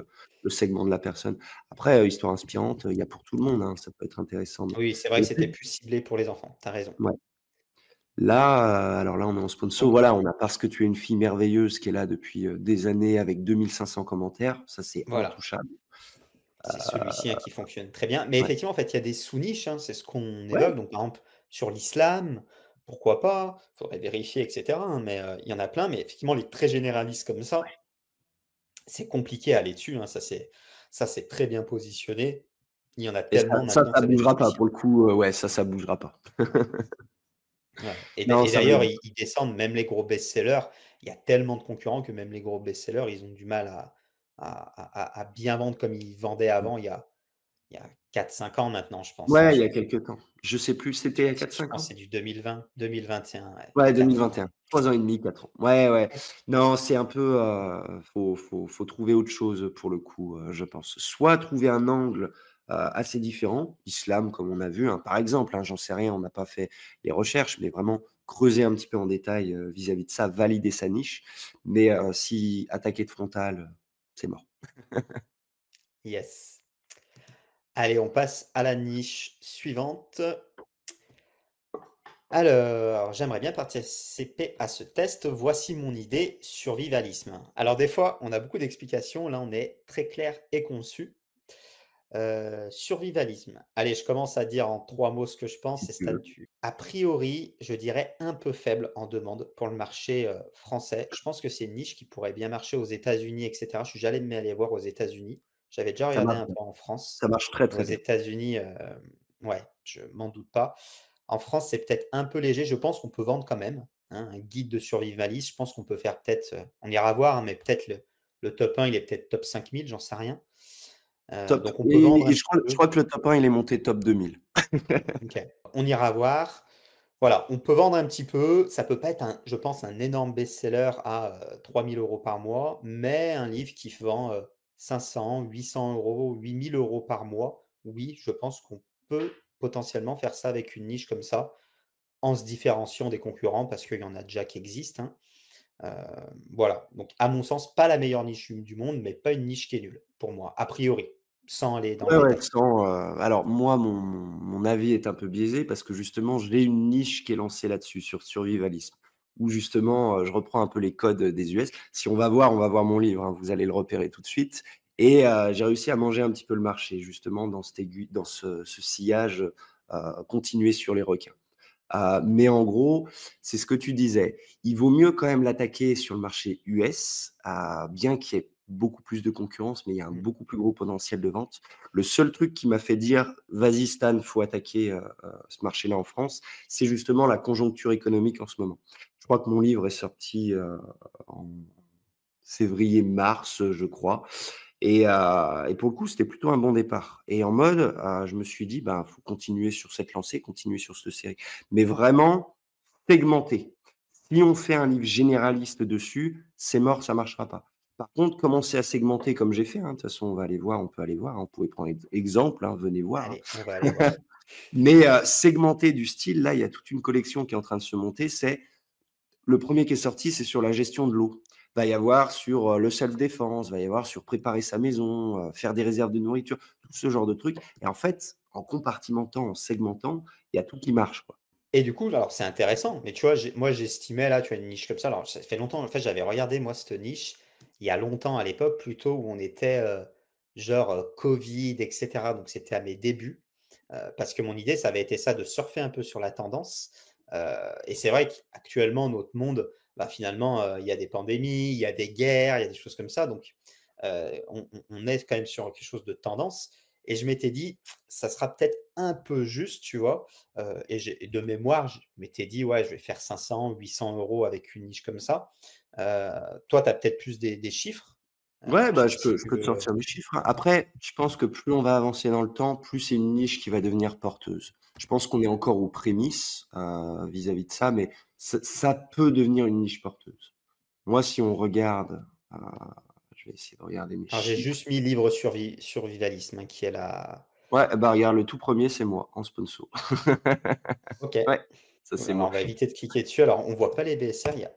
le segment de la personne. Après, histoire inspirante, il y a pour tout le monde, hein, ça peut être intéressant, oui, c'est vrai mais que c'était plus ciblé pour les enfants, tu as raison. ouais. Là, alors là, on est en sponsor. Donc Voilà, on a «Parce que tu es une fille merveilleuse» qui est là depuis, des années avec 2 500 commentaires. Ça, c'est voilà. intouchable. C'est celui-ci, hein, qui fonctionne très bien. Mais Ouais. effectivement, en fait, il y a des sous-niches, hein, c'est ce qu'on Ouais, évoque. Donc, par exemple, sur l'islam, pourquoi pas? Il faudrait vérifier, et cetera, hein, mais il y en a plein. Mais effectivement, les très généralistes comme ça, c'est compliqué à aller dessus, hein. Ça, c'est très bien positionné. Il y en a et tellement maintenant que ça ça devient bougera pas difficile. pour le coup, ouais, ça bougera pas. Ouais. Non, Et ça va d'ailleurs, être ils descendent, même les gros best-sellers. Il y a tellement de concurrents que même les gros best-sellers, ils ont du mal à bien vendre comme ils vendaient avant, il y a 4-5 ans maintenant, je pense, hein. ouais, il y a quelque temps. Je sais plus, c'était il y a Je 4-5 pense que ans? c'est du 2020, 2021, ouais, Ouais, 4 ans. 2021. 3 ans et demi, 4 ans. Ouais, ouais. Non, c'est un peu, faut trouver autre chose pour le coup, je pense. Soit trouver un angle, assez différent, islam comme on a vu, hein, par exemple, hein, j'en sais rien, on n'a pas fait les recherches, mais vraiment creuser un petit peu en détail, vis-à-vis de ça, valider sa niche. Mais, si attaquer de frontal, c'est mort. Yes. Allez, on passe à la niche suivante. Alors, j'aimerais bien participer à ce test. Voici mon idée, survivalisme. Alors, des fois, on a beaucoup d'explications. Là, on est très clair et conçu. Survivalisme. Allez, je commence à dire en 3 mots ce que je pense Si et tu veux. statut. A priori, je dirais un peu faible en demande pour le marché, français. Je pense que c'est une niche qui pourrait bien marcher aux États-Unis et cetera. Je suis jamais allé voir aux États-Unis. J'avais déjà Ça regardé marche un bien. peu en Ça France. marche très, Aux très bien. États-Unis, ouais, je m'en doute pas. En France, c'est peut-être un peu léger. Je pense qu'on peut vendre quand même, hein, un guide de survivaliste. Je pense qu'on peut faire peut-être, on ira voir, hein, mais peut-être le top 1, il est peut-être top 5000, j'en sais rien. Top Donc on peut vendre et un petit je peu. crois que le top 1, il est monté top 2000. OK. On ira voir. Voilà, on peut vendre un petit peu. Ça peut pas être un je pense, un énorme best-seller à, 3 000 € par mois, mais un livre qui vend, 500, 800 €, 8 000 € par mois, oui, je pense qu'on peut potentiellement faire ça avec une niche comme ça, en se différenciant des concurrents parce qu'il y en a déjà qui existent, hein. Voilà, donc à mon sens, pas la meilleure niche du monde, mais pas une niche qui est nulle, pour moi, a priori, sans aller dans le Ouais, ouais, détail. sans, alors moi, mon avis est un peu biaisé parce que justement, j'ai une niche qui est lancée là-dessus, sur survivalisme, où justement, je reprends un peu les codes, des US. Si on va voir mon livre, hein, vous allez le repérer tout de suite et j'ai réussi à manger un petit peu le marché justement dans cette aiguille dans ce sillage, continuer sur les requins. Mais en gros, c'est ce que tu disais. Il vaut mieux quand même l'attaquer sur le marché US, bien qu'il y ait beaucoup plus de concurrence, mais il y a un Mmh. beaucoup plus gros potentiel de vente. Le seul truc qui m'a fait dire: «Vas-y Stan, faut attaquer, ce marché-là en France», c'est justement la conjoncture économique en ce moment. Je crois que mon livre est sorti, en février-mars, je crois et pour le coup, c'était plutôt un bon départ et en mode, je me suis dit: «Ben, faut continuer sur cette lancée, continuer sur cette série». Mais vraiment segmenter. Si on fait un livre généraliste dessus, c'est mort, ça marchera pas. Par contre, commencer à segmenter comme j'ai fait, hein, de toute façon, on va aller voir, on peut aller voir, hein, vous pouvez prendre exemple, hein, venez voir, Allez, on va aller voir. hein. Mais, segmenter du style, là, il y a toute une collection qui est en train de se monter, c'est le premier qui est sorti, c'est sur la gestion de l'eau. Va y avoir sur, le self-défense, va y avoir sur préparer sa maison, faire des réserves de nourriture, tout ce genre de trucs et en fait, en compartimentant, en segmentant, il y a tout qui marche, quoi. Et du coup, alors c'est intéressant, mais tu vois, moi j'estimais là, tu as une niche comme ça. Alors ça fait longtemps, en fait, j'avais regardé moi cette niche, il y a longtemps à l'époque, plutôt où on était genre Covid, etc. Donc c'était à mes débuts, parce que mon idée, ça avait été ça, de surfer un peu sur la tendance. Et c'est vrai qu'actuellement, notre monde, bah, finalement, il y a des pandémies, il y a des guerres, il y a des choses comme ça. Donc on est quand même sur quelque chose de tendance. et je m'étais dit: «Ça sera peut-être un peu juste», tu vois? Et de mémoire, je m'étais dit: «Ouais, je vais faire 500-800 € avec une niche comme ça». Toi, tu as peut-être plus des chiffres? Ouais, Je bah, sais pas si je tu peux te veux. sortir des chiffres, hein. Après, je pense que plus on va avancer dans le temps, plus c'est une niche qui va devenir porteuse. Je pense qu'on est encore aux prémices, vis-à-vis de ça, mais ça peut devenir une niche porteuse. Moi, si on regarde, je vais essayer de regarder mes Alors j'ai chiffres. juste mis livre survivalisme, hein, qui est la. Ouais, bah, regarde, le tout premier c'est moi en sponsor. OK. Ouais, ça, Bon, c'est alors moi. on va éviter de cliquer dessus. Alors on voit pas les BSR, il y a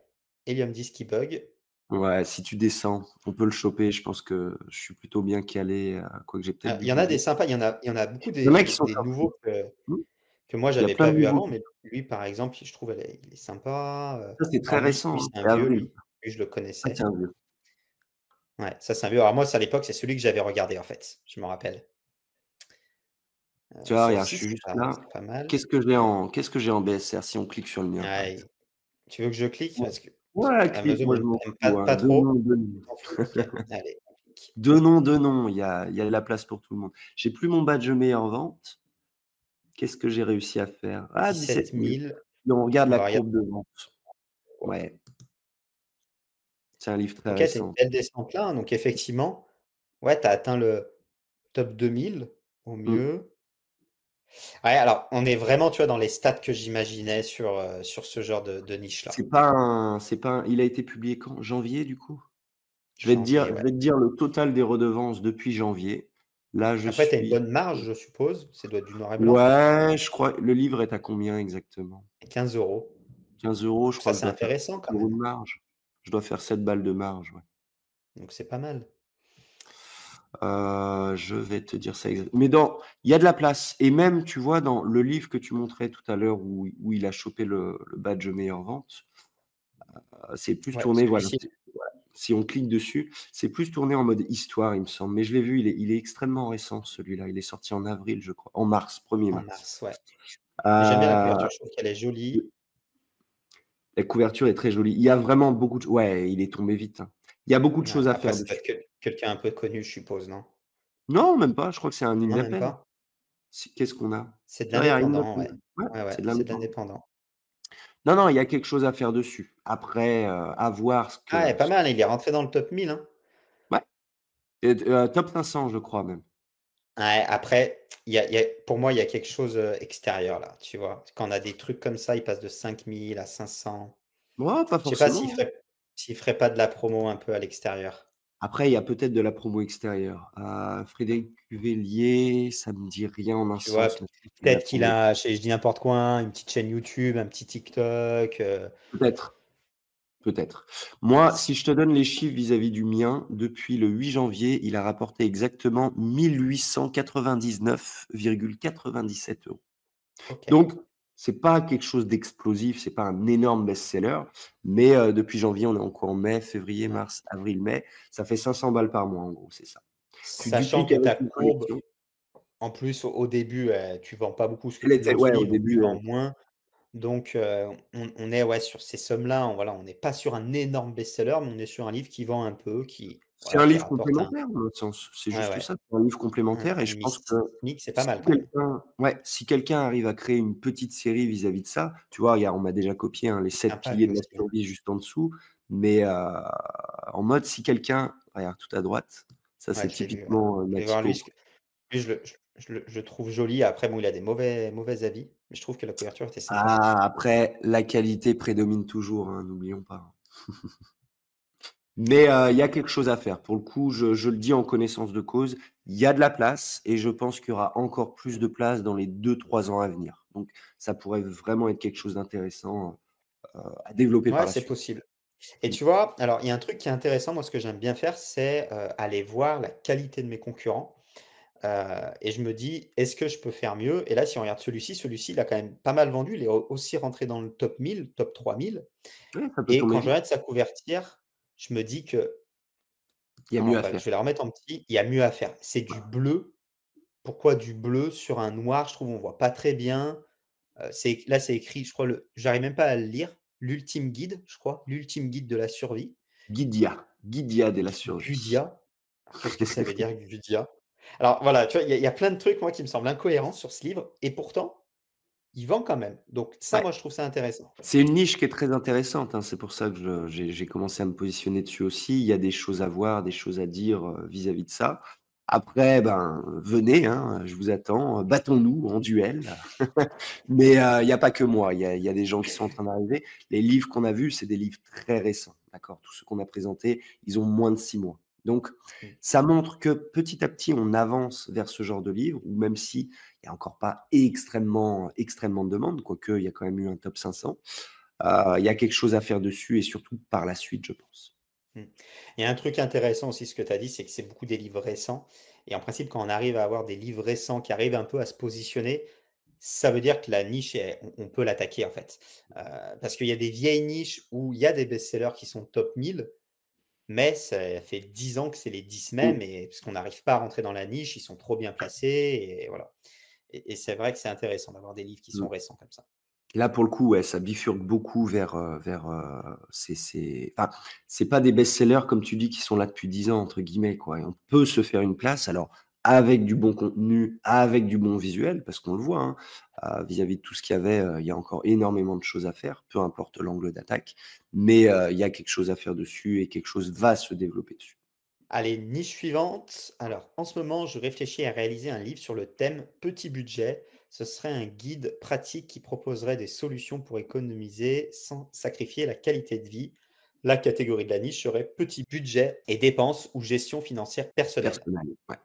Helium 10 qui bug. Ouais, si tu descends, on peut le choper. Je pense que je suis plutôt bien calé, quoique j'ai peut-être Ah, dû il y en a des bugger. sympas, il y en a beaucoup Il y en a qui sont des sortis. nouveaux que Mmh. moi Il y a j'avais plein pas de vu nouveaux avant, qui mais lui par exemple, je trouve il est sympa, ça, c'est très alors lui récent, hein, c'est un c'est vieux avril. lui je le Ça, c'est connaissais. un vieux. Ouais, ça c'est un vieux. Alors moi, c'est à l'époque, c'est celui que j'avais regardé en fait, je me rappelle. Tu vois, Ça regarde, je aussi suis juste là. c'est pas mal. Qu'est-ce que j'ai en BSR si on clique sur le mien, par Ouais, exemple? tu veux que je clique? Ouais, Parce que ouais, clique, Amazon moi je m'en aime pas fous, hein. pas 2 trop. noms, 2 noms. Tu t'en fiches? OK, allez, on clique. 2 noms, 2 noms, il y a de la place pour tout le monde. J'ai plus mon badge meilleure vente. Qu'est-ce que j'ai réussi à faire? Ah, 17 17 000. 000. Et on regarde On la va regarder. courbe de vente. Ouais, c'est un livre très OK, tu as une récent. belle descente là, hein, donc effectivement, ouais, tu as atteint le top 2000 au Mmh. mieux. Ouais, alors on est vraiment, tu vois, dans les stats que j'imaginais sur ce genre de niche-là. C'est pas un il a été publié quand? Janvier, du coup? Je vais te dire Janvier, je ouais. vais te dire le total des redevances depuis janvier. Là, je Après, tu as une suis bonne marge, je suppose? Ça doit être du noir et blanc? ouais, je crois le livre est à combien exactement? Et 15 €. 15 €, je Donc ça, crois que je c'est dois faire intéressant quand 7 € de même, marge. Je dois faire 7 balles de marge, ouais. donc c'est pas mal. Je vais te dire ça mais il y a de la place et même, tu vois, dans le livre que tu montrais tout à l'heure où il a chopé le badge meilleure vente, c'est plus Ouais, tourné, voilà, celui-ci. si on clique dessus, c'est plus tourné en mode histoire, il me semble, mais je l'ai vu, il est extrêmement récent celui-là. Il est sorti en avril, je crois, en mars, 1er En mars. mars, ouais. Mais j'aime bien la Heu, couverture, je trouve qu'elle est jolie. la couverture est très jolie. Il y a vraiment beaucoup de ouais, il est tombé vite, hein. Il y a beaucoup de Ouais, choses à après faire ça doit dessus. être quelqu'un un peu connu, je suppose, non? Non, même pas, je crois que c'est un Non, même indépendant. pas? Qu'est-ce qu'on a? C'est de Tu vois, il y a l'indépendant, ouais. ouais, Ouais, ouais, c'est de c'est de l'indépendant. l'indépendant. Non, non, il y a quelque chose à faire dessus. Après, à voir Ah ouais, pas ce mal, il est rentré dans le top 1000, hein. ouais, et top 500, je crois même. Ouais, après, il y a pour moi, il y a quelque chose, extérieur là, tu vois? Quand on a des trucs comme ça, ils passent de 5000 à 500. Ouais, pas Je sais pas forcément, hein. s'il ferait pas de la promo un peu à l'extérieur. Après, il y a peut-être de la promo extérieure. Frédéric Cuvelier, ça me dit rien en un Tu vois? sens, mais peut-être qu'il y a de la Peut-être qu'il promo a, je dis n'importe quoi, hein, une petite chaîne YouTube, un petit TikTok, peut-être, peut-être. Moi, s si je te donne les chiffres vis-à-vis du mien, depuis le 8 janvier, il a rapporté exactement 1 899,97 €. OK. Donc, c'est pas quelque chose d'explosif, c'est pas un énorme best-seller, mais depuis janvier, on est encore en mai, février, Ouais. mars, avril, mai, ça fait 500 balles par mois, en gros, c'est ça. Tu Sachant dupliques que avec ta une courbe, collection. en plus, au début, tu vends pas beaucoup parce que Elle tu était lances le ouais, au livre, donc tu début, vends moins. Donc, on est, ouais, sur ces sommes-là, voilà, on n'est pas sur un énorme best-seller, mais on est sur un livre qui vend un peu, qui, c'est voilà, un qui livre rapporte un. complémentaire, dans notre sens. C'est Ouais, juste ouais, ça, c'est un livre complémentaire et un je pense que Mystique, c'est pas si mal quand même. quelqu'un arrive à créer une petite série vis-à-vis de ça, tu vois, regarde, on m'a déjà copié, hein, les 7 Sympa piliers lui de la aussi, hein. survie juste en dessous, mais en mode si quelqu'un regarde tout à droite, ça Ouais, c'est je l'ai vu, ouais. typiquement, Je vais voir lui, Matico. parce que lui, je le trouve joli. Après, bon, il a des mauvais avis, mais je trouve que la couverture était sympa. Ah, après la qualité prédomine toujours, hein, n'oublions pas. Mais il y a quelque chose à faire. Pour le coup, je le dis en connaissance de cause, il y a de la place et je pense qu'il y aura encore plus de place dans les 2-3 ans à venir. Donc ça pourrait vraiment être quelque chose d'intéressant, à développer par Ouais, la c'est suite. possible. Et Mmh. tu vois, alors il y a un truc qui est intéressant, moi, ce que j'aime bien faire, c'est, aller voir la qualité de mes concurrents, et je me dis: «Est-ce que je peux faire mieux?» Et là, si on regarde celui-ci, il a quand même pas mal vendu. Il est aussi rentré dans le top 1000, top 3000. Ouais, ça peut Et tomber quand je vite. regarde sa couverture, je me dis que Il y a non, mieux à enfin, je faire. vais la remettre en petit, il y a mieux à faire. C'est du bleu. Pourquoi du bleu sur un noir? Je trouve on voit pas très bien. C'est écrit, je crois, j'arrive même pas à le lire, l'ultime guide, je crois, l'ultime guide de la survie. Guidia de la survie. Gudia. Alors qu'est-ce que ça veut dire Gudia? Alors voilà, tu vois, il y a plein de trucs, moi, qui me semblent incohérents sur ce livre et pourtant, il vend quand même. Donc ça, Ouais. moi, je trouve ça intéressant. C'est une niche qui est très intéressante, hein. C'est pour ça que j'ai commencé à me positionner dessus aussi. Il y a des choses à voir, des choses à dire, vis-à-vis de ça. Après, ben, venez, hein, je vous attends, battons-nous en duel. Mais, il y a pas que moi, il y a des gens qui sont en train d'arriver. Les livres qu'on a vus, c'est des livres très récents, d'accord? Tous ceux qu'on a présentés, ils ont moins de 6 mois. Donc Mmh. ça montre que petit à petit, on avance vers ce genre de livre où même s'il y a encore pas extrêmement de demandes, quoique il y a quand même eu un top 500, il y a quelque chose à faire dessus et surtout par la suite, je pense. Mmh. Il y a un truc intéressant aussi, ce que tu as dit, c'est que c'est beaucoup des livres récents et en principe, quand on arrive à avoir des livres récents qui arrivent un peu à se positionner, ça veut dire que la niche est on peut l'attaquer, en fait. Parce qu'il y a des vieilles niches où il y a des best-sellers qui sont top 1000, mais ça fait 10 ans que c'est les 10 Mmh, mêmes et parce qu'on n'arrive pas à rentrer dans la niche, ils sont trop bien placés et voilà. Et c'est vrai que c'est intéressant d'avoir des livres qui sont mmh. récents comme ça. Là, pour le coup, ouais, ça bifurque beaucoup c'est enfin, c'est pas des best-sellers comme tu dis qui sont là depuis 10 ans entre guillemets, quoi et on peut se faire une place alors avec du bon contenu, avec du bon visuel parce qu'on le voit, hein, vis-à-vis de tout ce qu'il y avait, il y a encore énormément de choses à faire, peu importe l'angle d'attaque, mais il y a quelque chose à faire dessus et quelque chose va se développer dessus. Allez, niche suivante. Alors, en ce moment, je réfléchis à réaliser un livre sur le thème petit budget. Ce serait un guide pratique qui proposerait des solutions pour économiser sans sacrifier la qualité de vie. La catégorie de la niche serait petit budget et dépenses ou gestion financière personnelle. Personnel, ouais.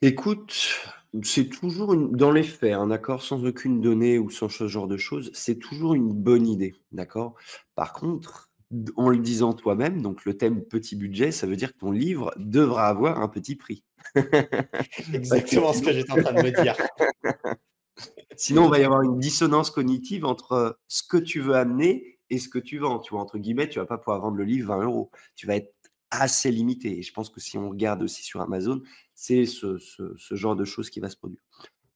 Écoute, c'est toujours une dans les faits, hein, d'accord? Sans aucune donnée ou sans ce genre de choses, c'est toujours une bonne idée, d'accord? Par contre, en le disant toi-même, donc le thème petit budget, ça veut dire que ton livre devra avoir un petit prix. Parce que Exactement ce que j'étais en train de me dire. sinon, il va y avoir une dissonance cognitive entre, ce que tu veux amener et ce que tu vends. Tu vois? Entre guillemets, tu vas pas pouvoir vendre le livre 20 €. Tu vas être assez limité et je pense que si on regarde aussi sur Amazon, c'est ce genre de choses qui va se produire.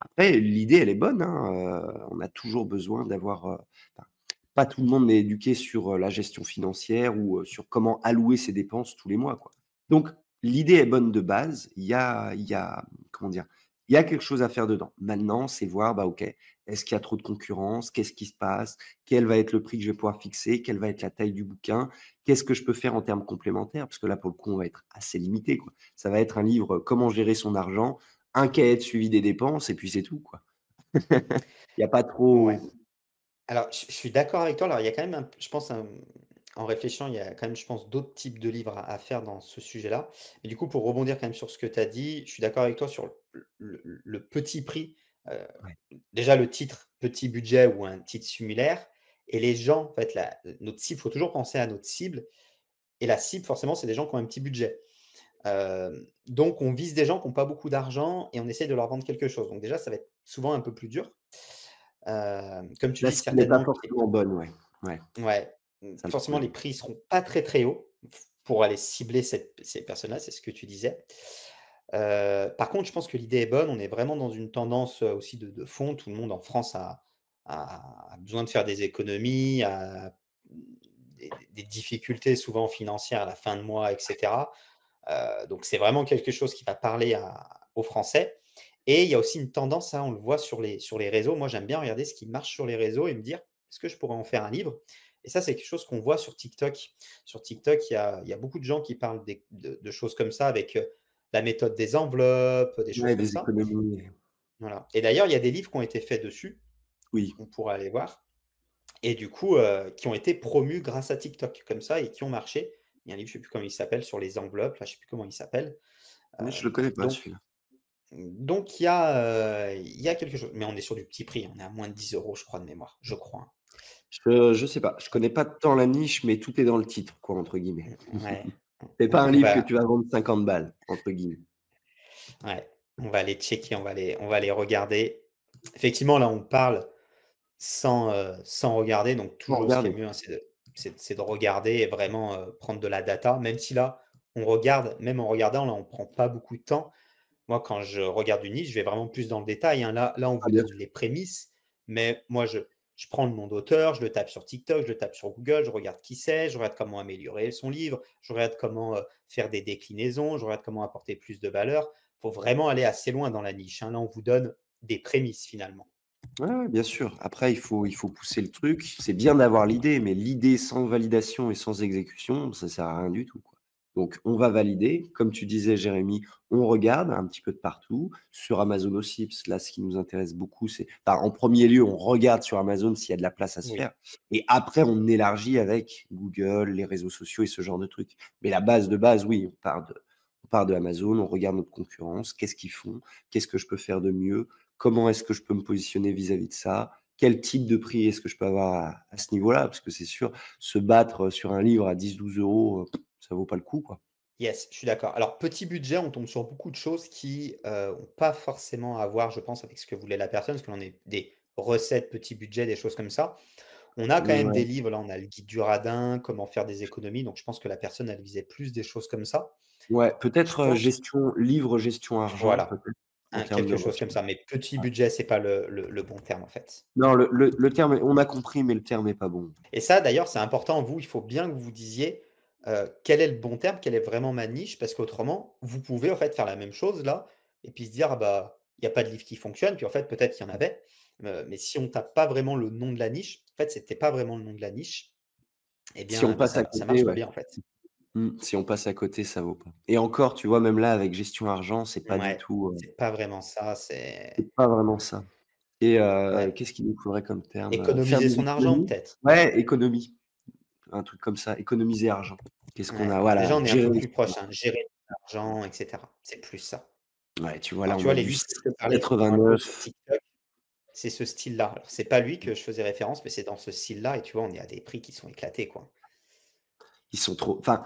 Après, l'idée, elle est bonne, hein, on a toujours besoin d'avoir, enfin, pas tout le monde est éduqué sur, la gestion financière ou, sur comment allouer ses dépenses tous les mois, quoi. Donc l'idée est bonne de base, il y a, comment dire? Il y a quelque chose à faire dedans. Maintenant, c'est voir, bah, OK, est-ce qu'il y a trop de concurrence? Qu'est-ce qui se passe? Quel va être le prix que je vais pouvoir fixer? Quelle va être la taille du bouquin? Qu'est-ce que je peux faire en termes complémentaires? Parce que là, pour le coup, on va être assez limité, quoi. Ça va être un livre, comment gérer son argent, un cahier de suivi des dépenses et puis c'est tout, quoi. Il y a pas Ouais. trop Alors, je suis d'accord avec toi. Alors, il y a quand même je pense, en réfléchissant, il y a quand même, je pense, d'autres types de livres à faire dans ce sujet-là. Mais du coup, pour rebondir quand même sur ce que tu as dit, je suis d'accord avec toi sur le petit prix. Heu, ouais, Déjà le titre, petit budget ou un titre similaire et les gens, en fait, notre cible, il faut toujours penser à notre cible et la cible, forcément, c'est des gens qui ont un petit budget. Donc on vise des gens qui ont pas beaucoup d'argent et on essaye de leur vendre quelque chose. Donc déjà, ça va être souvent un peu plus dur. Comme tu la dis, cible n'est pas certainement que les forcément bonne, ouais, ouais, ouais, ça le forcément les problème. prix seront pas très, très hauts pour aller cibler ces personnes-là, c'est ce que tu disais. Par contre, je pense que l'idée est bonne. On est vraiment dans une tendance, aussi de fond. Tout le monde en France a besoin de faire des économies, a des difficultés souvent financières à la fin de mois et cetera. Donc c'est vraiment quelque chose qui va parler aux Français et il y a aussi une tendance, ça on le voit sur les réseaux. Moi, j'aime bien regarder ce qui marche sur les réseaux et me dire: «Est-ce que je pourrais en faire un livre?» Et ça, c'est quelque chose qu'on voit sur TikTok. Sur TikTok, il y a beaucoup de gens qui parlent de choses comme ça avec, la méthode des enveloppes, des choses Ouais, comme des ça. économies, Voilà et d'ailleurs, il y a des livres qui ont été faits dessus, oui. on pourra aller voir et du coup, qui ont été promus grâce à TikTok comme ça et qui ont marché. Il y a un livre, je ne sais plus comment il s'appelle, sur les enveloppes, là, je ne sais plus comment il s'appelle. Ouais, je le connais pas Donc celui-là. il y a quelque chose, mais on est sur du petit prix, on est à moins de 10 € je crois de mémoire, je crois, hein. Je sais pas, je connais pas tant la niche, mais tout est dans le titre, quoi, entre guillemets. Ouais, C'est on pas un on livre que va tu vas vendre 50 balles, entre guillemets. ouais, on va les checker, on va les regarder. Effectivement, là, on parle sans regarder, donc Faut toujours ce qui est regarder. mieux, hein, c'est de regarder et vraiment, prendre de la data, même si là, on regarde, même en regardant, là, on prend pas beaucoup de temps. Moi, quand je regarde une niche, je vais vraiment plus dans le détail, hein. Là, on Ah vous bien donne sûr. les prémices, mais moi, je prends le nom d'auteur, je le tape sur TikTok, je le tape sur Google, je regarde qui c'est, je regarde comment améliorer son livre, je regarde comment, faire des déclinaisons, je regarde comment apporter plus de valeur. faut vraiment aller assez loin dans la niche, hein. Là, on vous donne des prémices finalement. Ouais, ouais, bien sûr. Après, il faut pousser le truc. C'est bien d'avoir l'idée, mais l'idée sans validation et sans exécution, ça sert à rien du tout, quoi. Donc on va valider. Comme tu disais, Jérémy, on regarde un petit peu de partout, sur Amazon aussi, parce que là, ce qui nous intéresse beaucoup, c'est enfin, en premier lieu, on regarde sur Amazon s'il y a de la place à se Oui. faire et après on élargit avec Google, les réseaux sociaux et ce genre de trucs. Mais la base de base, oui, on part de Amazon, on regarde notre concurrence, qu'est-ce qu'ils font? Qu'est-ce que je peux faire de mieux? Comment est-ce que je peux me positionner vis-à-vis de ça? Quel type de prix est-ce que je peux avoir à ce niveau-là? Parce que c'est sûr, se battre, sur un livre à 10-12 €, ça vaut pas le coup, quoi. Yes, je suis d'accord. Alors petit budget, on tombe sur beaucoup de choses qui, ont pas forcément à voir, je pense, avec ce que voulait la personne, parce qu'on est des recettes petit budget, des choses comme ça. On a quand même Ouais, des livres, là, on a le guide du radin, comment faire des économies, donc je pense que la personne, elle visait plus des choses comme ça. ouais, Je peut-être, pense gestion livre, gestion argent, voilà, peut-être, en termes de quelque chose recherche. comme ça, mais petit Ouais. budget, c'est pas le bon terme, en fait. Non, le terme est on a compris, mais le terme est pas bon. Et ça, d'ailleurs, c'est important, vous, il faut bien que vous vous disiez, quel est le bon terme, quelle est vraiment ma niche? Parce qu'autrement, vous pouvez, en fait, faire la même chose, là, et puis se dire: «Ah bah, il y a pas de livre qui fonctionne», puis en fait, peut-être qu'il y en avait, mais si on tape pas vraiment le nom de la niche, en fait, c'était pas vraiment le nom de la niche, Si on eh bien, passe à ça côté, marche pas ouais. bien, en fait. Si on passe à côté, ça vaut pas. Et encore, tu vois, même là, avec gestion argent, c'est pas du Ouais, tout, c'est pas vraiment ça, c'est c'est pas vraiment ça. Et ouais, qu'est-ce qu'il nous faudrait comme terme? Faire économiser des son argent, économies? peut-être. Ouais, économie, un truc comme ça, économiser argent. Qu'est-ce qu'on Ouais, a? alors déjà, Voilà, on est un gérer peu les plus proche, hein, gérer l'argent et cetera. C'est plus ça. ouais, tu vois, là, Alors, tu on vois, a les du livres que je te parlais qui sont un peu sur 6,89. TikTok, c'est ce style-là. Alors, c'est pas lui que je faisais référence, mais c'est dans ce style-là et tu vois, on est à des prix qui sont éclatés, quoi. Ils sont trop enfin,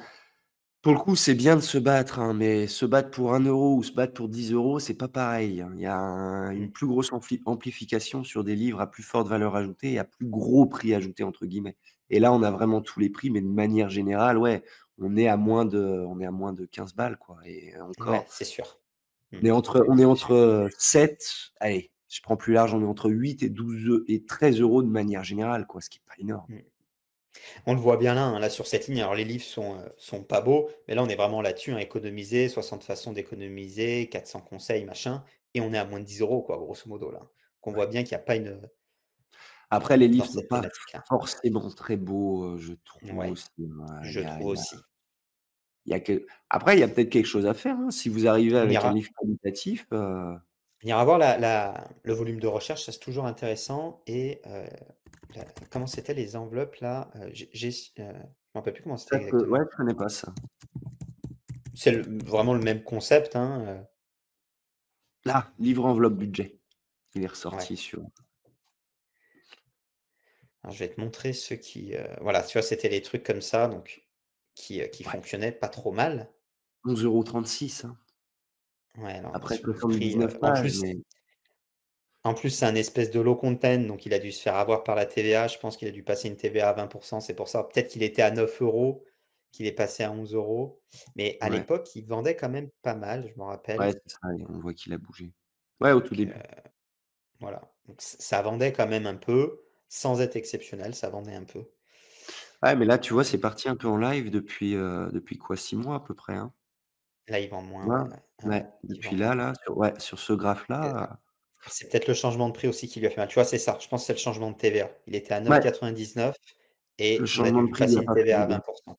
pour le coup, c'est bien de se battre, hein, mais se battre pour 1 € ou se battre pour 10 €, c'est pas pareil, hein. Il y a Mmh. une plus grosse amplification sur des livres à plus forte valeur ajoutée et à plus «gros prix ajouté» entre guillemets. Et là, on a vraiment tous les prix, mais de manière générale, ouais, on est à moins de 15 balles, quoi. Et Ouais, encore, c'est sûr. Mmh. C'est on est entre, sûr. 7, allez, je prends plus large, on est entre 8 et 13 € de manière générale, quoi, ce qui est pas énorme. Mmh. On le voit bien là, hein, là sur cette ligne. Alors les livres sont pas beaux, mais là on est vraiment là-dessus, hein, économiser, 60 façons d'économiser, 400 conseils, machin, et on est à moins de 10 € quoi, grosso modo là. Donc on voit bien qu'il y a pas une, Après, les dans livres sont cette pas thématique-là. forcément très beaux, je trouve Ouais, aussi, ouais. je trouve aussi. Il y a que après, il y a peut-être quelque chose à faire, hein. Si vous arrivez On avec un ira livre qualitatif, on ira voir le volume de recherche, ça c'est toujours intéressant et comment c'était les enveloppes là? Je me rappelle plus comment c'était ça peut ouais, exactement. je connais pas ça. C'est vraiment le même concept, hein, Là, livre enveloppe budget. Il est ouais. ressorti sur Alors je vais te montrer ceux qui, voilà, tu vois, c'était les trucs comme ça donc qui ouais, fonctionnaient pas trop mal. 11,36 €, hein. Ouais, alors on est Après sur du prix, 79 pages, mais en plus c'est un espèce de low content donc il a dû se faire avoir par la TVA. Je pense qu'il a dû passer une TVA à 20, c'est pour ça. Peut-être qu'il était à 9 €, qu'il est passé à 11 €, mais à ouais, l'époque, il vendait quand même pas mal, je m'en ouais, rappelle. c'est ça et on voit qu'il a bougé. Ouais, au tout Donc début. voilà, donc ça vendait quand même un peu, sans être exceptionnel, ça vendait un peu. Ouais, mais là, tu vois, c'est Hem, parti un peu en live depuis quoi? 6 mois à peu près, hein? Là, ils vendent moins, Ouais, ouais, ouais, ouais, ouais, ouais, ils depuis vendent là, moins. là, sur ce Et graphe-là, c'est peut-être le changement de prix aussi qui lui a fait mal. Tu vois, c'est ça, je pense que c'est le changement de TVA. Il était à ouais, 9,99 le et on a changement dû de lui prix lui passer a une pas fait TVA du à bien. 20.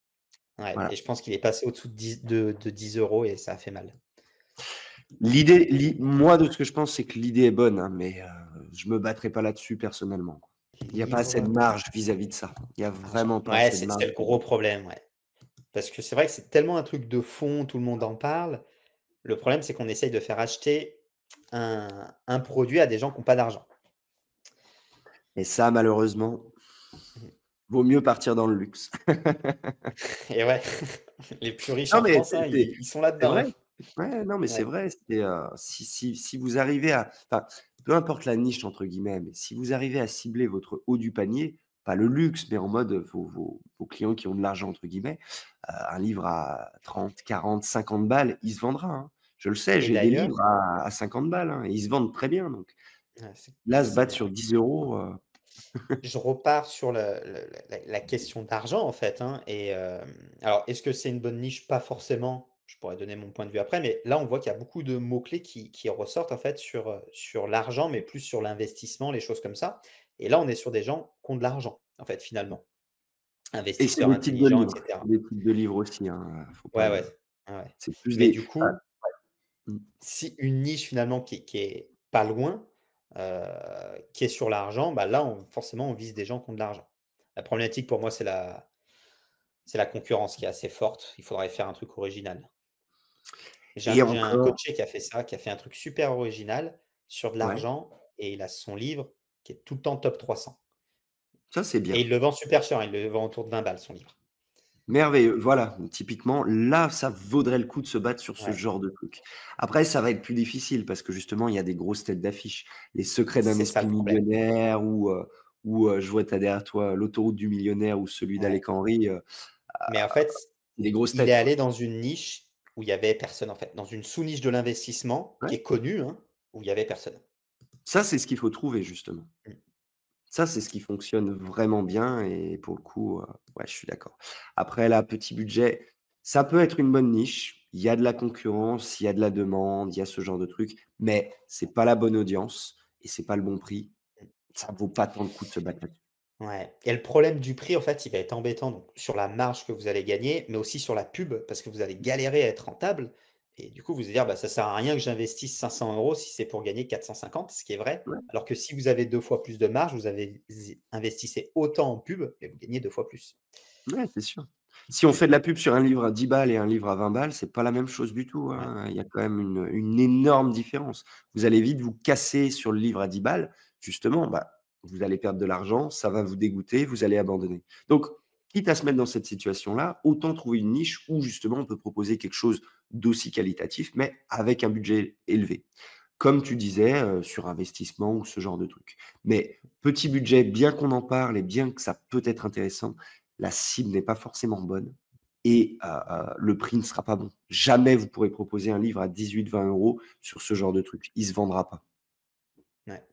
Ouais et Voilà. je pense qu'il est passé au-dessous de 10 € et ça a fait mal. Moi, de ce que je pense, c'est que l'idée est bonne, hein, mais je me battrai pas là-dessus personnellement, quoi. Il y a pas assez de Livre marge vis-à-vis de ça. Il y a argent. vraiment pas Ouais, assez de c'est marge le gros vis-à-vis problème, ouais. Parce que c'est vrai que c'est tellement un truc de fond, tout le monde en parle. Le problème, c'est qu'on essaye de faire acheter un produit à des gens qui ont pas d'argent. et ça, malheureusement, Mmh vaut mieux partir dans le luxe. et ouais, les plus riches Non, en mais France, hein, ils sont c'est là-dedans, vrai. hein. Ouais, non, mais c'est Ouais, vrai, si vous arrivez à enfin, peu importe «la niche» entre guillemets, mais si vous arrivez à cibler votre haut du panier, pas le luxe, mais en mode, vos clients qui ont de «l'argent» entre guillemets, un livre à 30, 40, 50 balles, il se vendra, hein. Je le sais, et j'ai des d'ailleurs livres à 50 balles, hein, et ils se vendent très bien, donc ouais, là, se c'est battre bien. sur 10 €, Je repars sur la question d'argent, en fait, hein et alors est-ce que c'est une bonne niche? Pas forcément, je pourrais donner mon point de vue après, mais là, on voit qu'il y a beaucoup de mots-clés qui ressortent en fait sur l'argent, mais plus sur l'investissement, les choses comme ça. Et là, on est sur des gens qui ont de l'argent, en fait, finalement. Et c'est Investisseurs des types de intelligents et livres, cetera. c'est des types de livres aussi, hein, faut pas Ouais, le ouais, ouais, ouais. c'est plus Mais des du ah, coup, mmh, si une niche finalement qui est pas loin, qui est sur l'argent, bah, là, on forcément, on vise des gens qui ont de l'argent. La problématique pour moi, c'est la concurrence qui est assez forte. Il faudrait faire un truc original. et J'ai un encore coaché qui a fait ça, qui a fait un truc super original sur de ouais, l'argent et il a son livre qui est tout le temps top 300 ça c'est et bien. il le vend super cher, il le vend autour de 20 balles son livre. Merveilleux, voilà, typiquement, là, ça vaudrait le coup de se battre sur ce Ouais, genre de truc. Après, ça va être plus difficile parce que justement, il y a des grosses têtes d'affiche. Les secrets d'un c'est ça esprit le problème. millionnaire ou je vois tu derrière toi L'autoroute du millionnaire ou celui Ouais. d'Alec Henry, Mais en fait, c'est des grosses il est têtes, quoi. allé dans une niche où il y avait personne en fait, dans une sous-niche de l'investissement qui Ouais, est connue, hein, où il y avait personne. ça, c'est ce qu'il faut trouver justement. Mmh. Ça, c'est ce qui fonctionne vraiment bien et pour le coup, ouais, je suis d'accord. Après là, petit budget, ça peut être une bonne niche. Il y a de la concurrence, il y a de la demande, il y a ce genre de truc, mais c'est pas la bonne audience et c'est pas le bon prix. Ça vaut pas tant le coup de se battre là-dessus. Ouais et le problème du prix, en fait, il va être embêtant donc sur la marge que vous allez gagner, mais aussi sur la pub parce que vous allez galérer à être rentable et du coup, vous allez dire: «Bah, ça sert à rien que j'investisse 500 € si c'est pour gagner 450», ce qui est vrai. Ouais, Alors que si vous avez 2 fois plus de marge, vous avez investissez autant en pub et vous gagnez 2 fois plus. ouais, c'est sûr. Si on fait de la pub sur un livre à 10 balles et un livre à 20 balles, c'est pas la même chose du tout, Ouais, hein. Il y a quand même une énorme différence. Vous allez vite vous casser sur le livre à 10 balles, justement, bah, vous allez perdre de l'argent, ça va vous dégoûter, vous allez abandonner. Donc, quitte à se mettre dans cette situation-là, autant trouver une niche où justement on peut proposer quelque chose d'aussi qualitatif, mais avec un budget élevé. Comme tu disais, sur investissement ou ce genre de truc. Mais petit budget, bien qu'on en parle et bien que ça peut être intéressant, la cible n'est pas forcément bonne et le prix ne sera pas bon. Jamais vous pourrez proposer un livre à 18-20 € sur ce genre de truc. Il se vendra pas. ouais,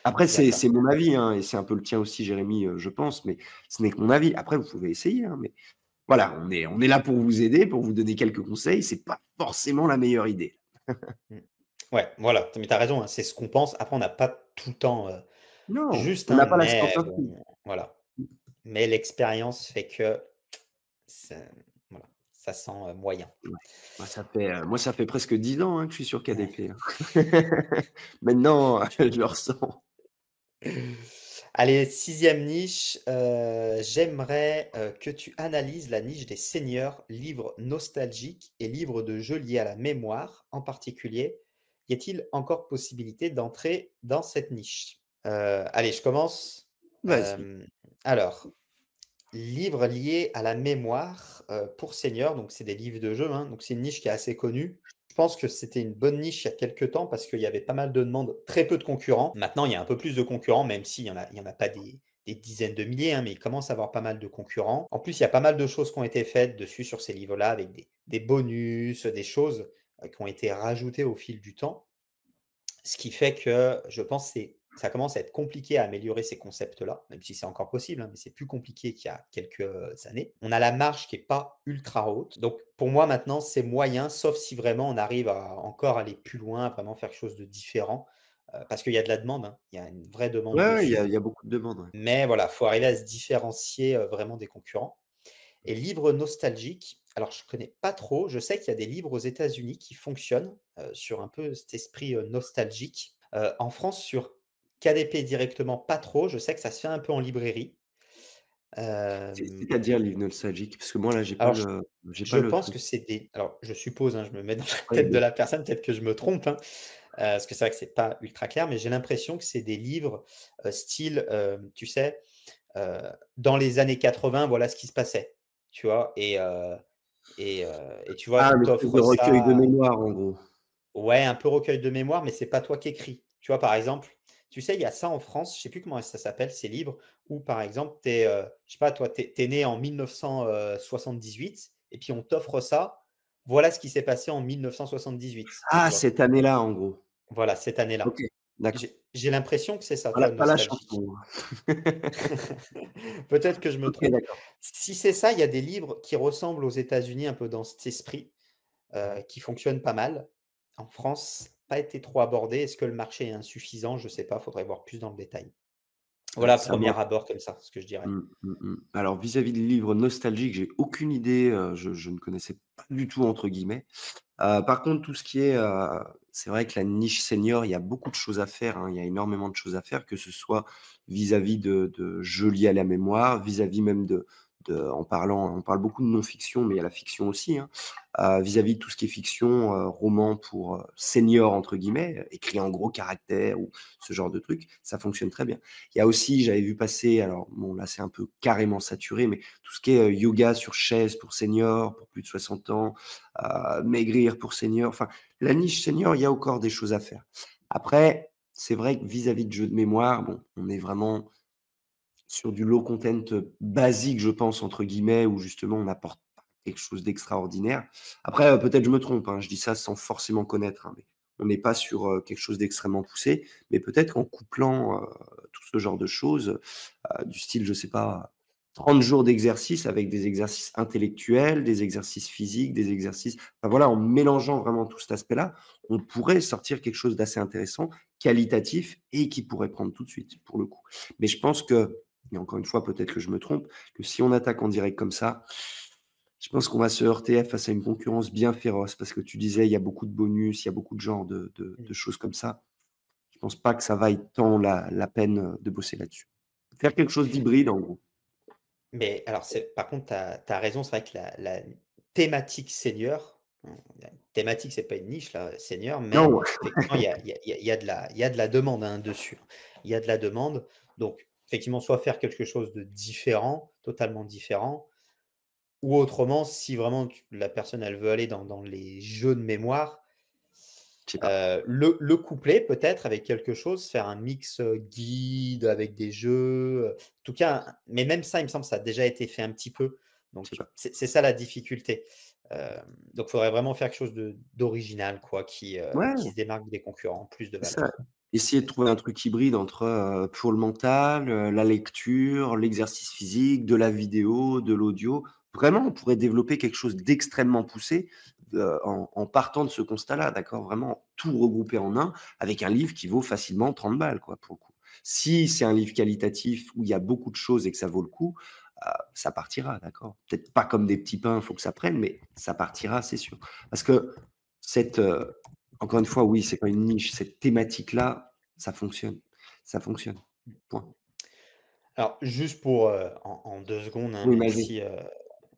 Après je suis c'est d'accord. mon avis, hein, et c'est un peu le tien aussi Jérémy, je pense, mais ce n'est que mon avis. Après vous pouvez essayer, hein, mais voilà, on est là pour vous aider, pour vous donner quelques conseils. C'est pas forcément la meilleure idée. Mmh. Ouais, voilà, mais tu as raison, hein, c'est ce qu'on pense. Après, on n'a pas tout le temps, Non, juste, on hein, n'a pas la mais science infuse. bon, voilà. Mais l'expérience fait que c'est voilà, ça sent, moyen. Ouais. Moi ça fait presque 10 ans, hein, que je suis sur Ouais. KDP, hein. Maintenant, je le ressens. Allez, sixième niche, j'aimerais, que tu analyses la niche des seniors, livres nostalgiques et livres de jeux liés à la mémoire. En particulier, y a-t-il encore possibilité d'entrer dans cette niche? Allez, je commence. Vas-y. Alors, livres liés à la mémoire, pour seniors, donc c'est des livres de jeux, hein, donc c'est une niche qui est assez connue. Je pense que c'était une bonne niche il y a quelque temps parce qu'il y avait pas mal de demandes, très peu de concurrents. Maintenant, il y a un peu plus de concurrents, même s'il y en a pas des dizaines de milliers, hein, mais il commence à avoir pas mal de concurrents. En plus, il y a pas mal de choses qui ont été faites dessus sur ces livres-là avec des bonus, des choses, qui ont été rajoutées au fil du temps. Ce qui fait que je pense que c'est ça commence à être compliqué à améliorer ces concepts-là, même si c'est encore possible, hein, mais c'est plus compliqué qu'il y a quelques années. On a la marge qui est pas ultra haute. Donc pour moi maintenant, c'est moyen, sauf si vraiment on arrive à encore aller plus loin, à vraiment faire quelque chose de différent, parce qu'il y a de la demande, hein. Il y a une vraie demande Ouais, ouais, dessus. il y a beaucoup de demandes, ouais. Mais voilà, faut arriver à se différencier, vraiment des concurrents. Et livres nostalgiques, alors je connais pas trop, je sais qu'il y a des livres aux États-Unis qui fonctionnent, sur un peu cet esprit, nostalgique. En France, sur KDP directement, pas trop, je sais que ça se fait un peu en librairie. Hem, C'est-à-dire livre nostalgique? Parce que moi là, alors j'ai pas je le pense truc. que c'est des alors je suppose, hein, je me mets dans la Ouais, tête de bien la sûr. personne, peut-être que je me trompe, hein, parce que c'est vrai que c'est pas ultra clair, mais j'ai l'impression que c'est des livres, style, tu sais, heu, dans les années 80, voilà ce qui se passait, tu vois? Et tu vois, Ah, on une espèce de t'offre recueil de ça mémoire en gros. ouais, un peu recueil de mémoire, mais c'est pas toi qui écris. Tu vois, par exemple, tu sais, il y a ça en France, je sais plus comment ça s'appelle, ces livres où, par exemple, tu es, je sais pas, toi, tu es né en 1978 et puis on t'offre ça. Voilà ce qui s'est passé en 1978, tu Ah, vois? cette année-là en gros. Voilà, cette OK, année-là. d'accord. J'ai l'impression que c'est ça, tu vois, Pas la nostalgique. chanson. Peut-être que je me OK, trompe. d'accord. Si c'est ça, il y a des livres qui ressemblent aux États-Unis un peu dans cet esprit. qui fonctionne pas mal. En France, pas été trop abordé. Est-ce que le marché est insuffisant? Je sais pas, faudrait voir plus dans le détail. Voilà, Ça moi premier abord comme ça, ce que je dirais. Alors vis-à-vis des livres nostalgiques, j'ai aucune idée, je ne connaissais pas du tout entre guillemets. Par contre, tout ce qui est, c'est vrai que la niche senior, il y a beaucoup de choses à faire, hein. Il y a énormément de choses à faire, que ce soit vis-à-vis de jeux liés à la mémoire, vis-à-vis même on parle beaucoup de non-fiction, mais il y a la fiction aussi, hein. Vis-à-vis de tout ce qui est fiction, roman pour, «seniors» entre guillemets, écrit en gros caractères ou ce genre de trucs, ça fonctionne très bien. Il y a aussi, j'avais vu passer, alors bon là c'est un peu carrément saturé, mais tout ce qui est, yoga sur chaise pour seniors, pour plus de 60 ans, maigrir pour seniors. Enfin, la niche senior, il y a encore des choses à faire. Après, c'est vrai que vis-à-vis de jeux de mémoire, bon, on est vraiment sur du low content, «basique», je pense, entre guillemets, où justement on n'apporte pas quelque chose d'extraordinaire. Après, peut-être je me trompe, hein, je dis ça sans forcément connaître, hein, mais on n'est pas sur, quelque chose d'extrêmement poussé. Mais peut-être qu'en couplant, tout ce genre de choses, du style, je sais pas, 30 jours d'exercice avec des exercices intellectuels, des exercices physiques, des exercices enfin voilà, en mélangeant vraiment tout cet aspect-là, on pourrait sortir quelque chose d'assez intéressant, qualitatif et qui pourrait prendre tout de suite, pour le coup. Mais je pense que et encore une fois, peut-être que je me trompe, que si on attaque en direct comme ça, je pense qu'on va se heurter face à une concurrence bien féroce parce que tu disais, il y a beaucoup de bonus, il y a beaucoup de genres de Mmh. choses comme ça. Je pense pas que ça vaille tant la peine, de bosser là-dessus. Faire quelque chose d'hybride en gros. Mais alors c'est par contre, tu as raison, c'est vrai que la thématique senior, la thématique, c'est pas une niche là, senior, mais Non, effectivement, il y a de la demande, hein, dessus. Il y a de la demande, donc effectivement, soit faire quelque chose de différent, totalement différent, ou autrement, si vraiment la personne, elle veut aller dans les jeux de mémoire, je sais pas. le coupler peut-être avec quelque chose, faire un mix, guide avec des jeux, en tout cas, mais même ça, il me semble, ça a déjà été fait un petit peu, Je sais donc pas. c'est ça la difficulté. Donc il faudrait vraiment faire quelque chose d'original quoi, qui Ouais, se démarque des concurrents, plus de c'est ça. valeur. Essayer de trouver un truc hybride entre, pour le mental, la lecture, l'exercice physique, de la vidéo, de l'audio. Vraiment, on pourrait développer quelque chose d'extrêmement poussé, en partant de ce constat-là, d'accord? Vraiment tout regrouper en un, avec un livre qui vaut facilement 30 balles, quoi, pour le coup. Si c'est un livre qualitatif où il y a beaucoup de choses et que ça vaut le coup, ça partira, d'accord? Peut-être pas comme des petits pains, il faut que ça prenne, mais ça partira, c'est sûr. Parce que cette, encore une fois, oui, c'est pas une niche. Cette thématique-là, ça fonctionne. Ça fonctionne. Point. Alors juste pour, en 2 secondes, hein, Oui, vas-y.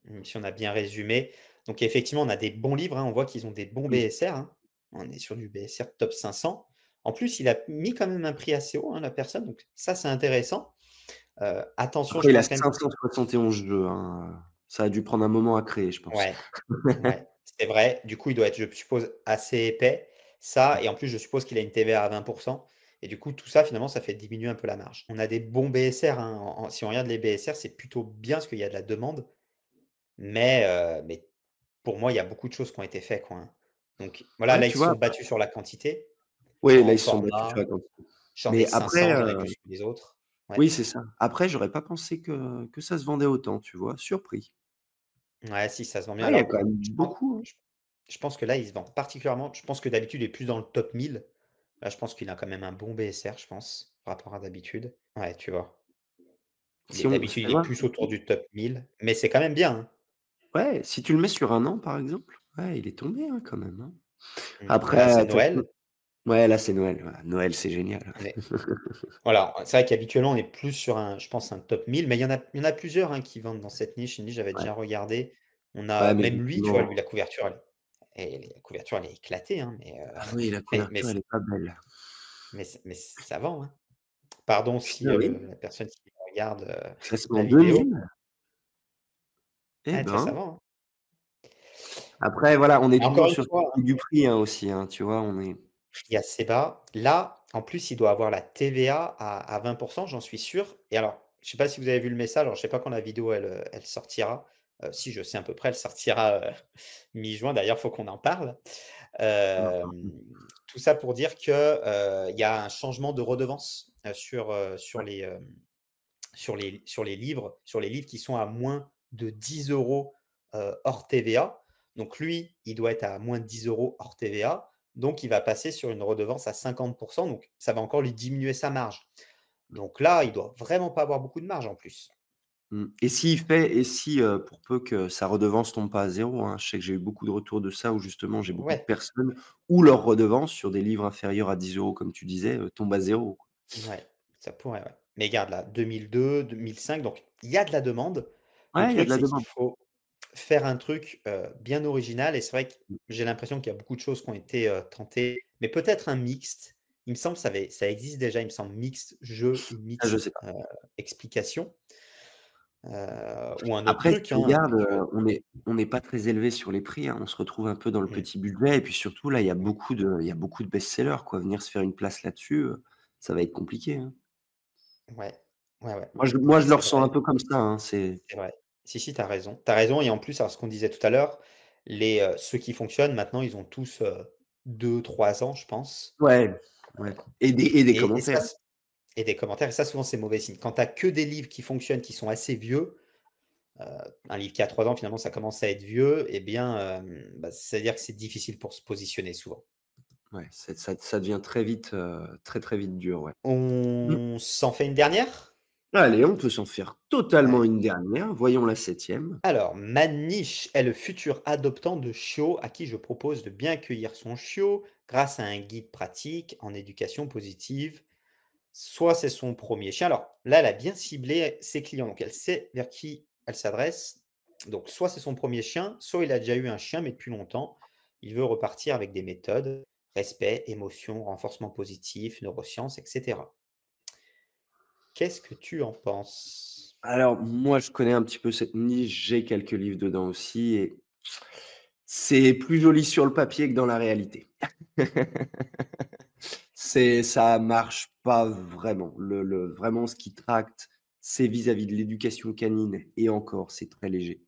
même si on a bien résumé. Donc effectivement, on a des bons livres, hein, on voit qu'ils ont des bons Oui. BSR, hein. On est sur du BSR top 500. En plus, il a mis quand même un prix assez haut, hein, la personne, donc ça, c'est intéressant. Attention, Après, je il a pense quand même 571 jeux, hein, ça a dû prendre un moment à créer, je pense. ouais, ouais, c'est vrai. Du coup, il doit être, je suppose, assez épais. Ça et en plus, je suppose qu'il a une TVA à 20 et du coup, tout ça, finalement, ça fait diminuer un peu la marge. On a des bons BSR, hein, si on regarde les BSR, c'est plutôt bien parce qu'il y a de la demande, mais pour moi, il y a beaucoup de choses qui ont été faites, quoi, hein. Donc voilà, Ouais, là, ils tu se vois? sont battus sur la quantité. Oui, là, En ils se sont battus sur format, la quantité. j'en ai Mais après, 500, j'en ai plus que les autres. Ouais. oui, c'est ça. Après, j'aurais pas pensé que ça se vendait autant, tu vois? Surpris. Ouais, si, ça se vend bien. Ah, il y a Alors, quand même je pense beaucoup, hein. je je pense que là, il se vend particulièrement je pense que d'habitude, il est plus dans le top 1000. Là, je pense qu'il a quand même un bon BSR, je pense, par rapport à d'habitude. Ouais, tu vois? Si on D'habitude, tu il est vois? plus autour du top 1000, mais c'est quand même bien, hein. Ouais, si tu le mets sur un an, par exemple, ouais, il est tombé, hein, quand même, hein. Là, c'est Après, de toute façon Noël. ouais, là, c'est Noël, voilà. Noël, c'est génial. On est voilà, c'est vrai qu'habituellement, on est plus sur un je pense un top 1000, mais il y en a plusieurs, hein, qui vendent dans cette niche. Une niche, j'avais Ouais. déjà regardé. On Ouais, a mais même lui, tu vois, justement lui, la couverture, la couverture, elle est éclatée, hein, ah oui, la mais couverture, elle est pas belle. mais ça vend, hein. Pardon si, Putain, oui, la personne qui regarde, classement la vidéo. 2000. Eh Ouais, ça ben! vend, hein. Après, voilà, on est Et encore toujours une sur fois, du prix, hein, aussi, hein, tu vois? On est il y a assez bas. Là, en plus, il doit avoir la TVA à 20, j'en suis sûr. Et alors, je sais pas si vous avez vu le message, alors je sais pas quand la vidéo elle sortira. Si, je sais à peu près, elle sortira, mi-juin. D'ailleurs, faut qu'on en parle. Hem, Tout ça pour dire que, il y a un changement de redevance, ouais, sur les livres qui sont à moins de 10 € hors TVA. Donc lui, il doit être à moins de 10 € hors TVA, donc il va passer sur une redevance à 50, donc ça va encore lui diminuer sa marge. Donc là, il doit vraiment pas avoir beaucoup de marge en plus. Et s'il fait et si, pour peu que sa redevance tombe pas à 0, hein, je sais que j'ai eu beaucoup de retours de ça où justement j'ai beaucoup de Ouais, personnes où leur redevance sur des livres inférieurs à 10 € comme tu disais, tombe à 0 quoi. ouais, ça pourrait, ouais. Mais regarde là, 2002-2005, donc il y a de la demande. Le Ouais, il y a de truc, la c'est qu'il demande. faut faire un truc, bien original et c'est vrai que Mmh. j'ai l'impression qu'il y a beaucoup de choses qui ont été, tentées, mais peut-être un mixte. Il me semble que ça existe déjà, il me semble, mixte jeu et Ça je mixte, sais pas. explication, ou un autre Après si truc, tu hein, regardes, tu vois? on n'est pas très élevé sur les prix, hein. On se retrouve un peu dans le Mmh, petit budget et puis surtout là, mmh, il y a beaucoup de best-sellers quoi. Venir se faire une place là-dessus, ça va être compliqué, hein. ouais, ouais, ouais, Moi je le c'est ressens un vrai, peu comme ça, hein, c'est c'est vrai. Si, si, tu as raison. Tu as raison et en plus, alors ce qu'on disait tout à l'heure, ceux qui fonctionnent maintenant, ils ont tous, 2-3 ans, je pense, ouais, ouais et des et commentaires. ça et des commentaires et ça, souvent, c'est mauvais signe. Quand tu as que des livres qui fonctionnent, qui sont assez vieux, heu, un livre qui a 3 ans, finalement, ça commence à être vieux et bien, bah, c'est-à-dire que c'est difficile pour se positionner souvent. Ouais, ça devient très vite, très, très vite dur, ouais. Mmh. On s'en fait une dernière? Allez, on peut s'en faire totalement Allez. une dernière. Voyons la septième. Alors, ma niche est le futur adoptant de chiot à qui je propose de bien accueillir son chiot grâce à un guide pratique en éducation positive. Soit c'est son premier chien. Alors là, elle a bien ciblé ses clients, donc elle sait vers qui elle s'adresse. Donc soit c'est son premier chien, soit il a déjà eu un chien, mais depuis longtemps. Il veut repartir avec des méthodes, respect, émotion, renforcement positif, neurosciences, etc. Qu'est-ce que tu en penses? Alors moi, je connais un petit peu cette niche, j'ai quelques livres dedans aussi et c'est plus joli sur le papier que dans la réalité. Ça marche pas vraiment. Vraiment ce qui tracte, c'est vis-à-vis de l'éducation canine et encore, c'est très léger.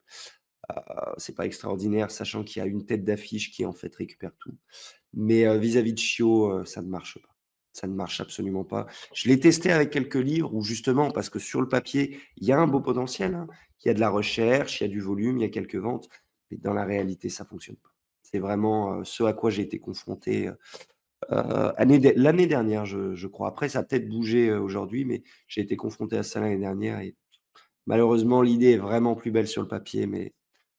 C'est pas extraordinaire, sachant qu'il y a une tête d'affiche qui en fait récupère tout. Mais, vis-à-vis de Chio, ça ne marche pas. Ça ne marche absolument pas. Je l'ai testé avec quelques livres où justement parce que sur le papier, il y a un beau potentiel, hein. Il y a de la recherche, il y a du volume, il y a quelques ventes, mais dans la réalité, ça fonctionne pas. C'est vraiment, ce à quoi j'ai été confronté, l'année dernière, je crois. Après ça a peut-être bougé, aujourd'hui, mais j'ai été confronté à ça l'année dernière et malheureusement, l'idée est vraiment plus belle sur le papier, mais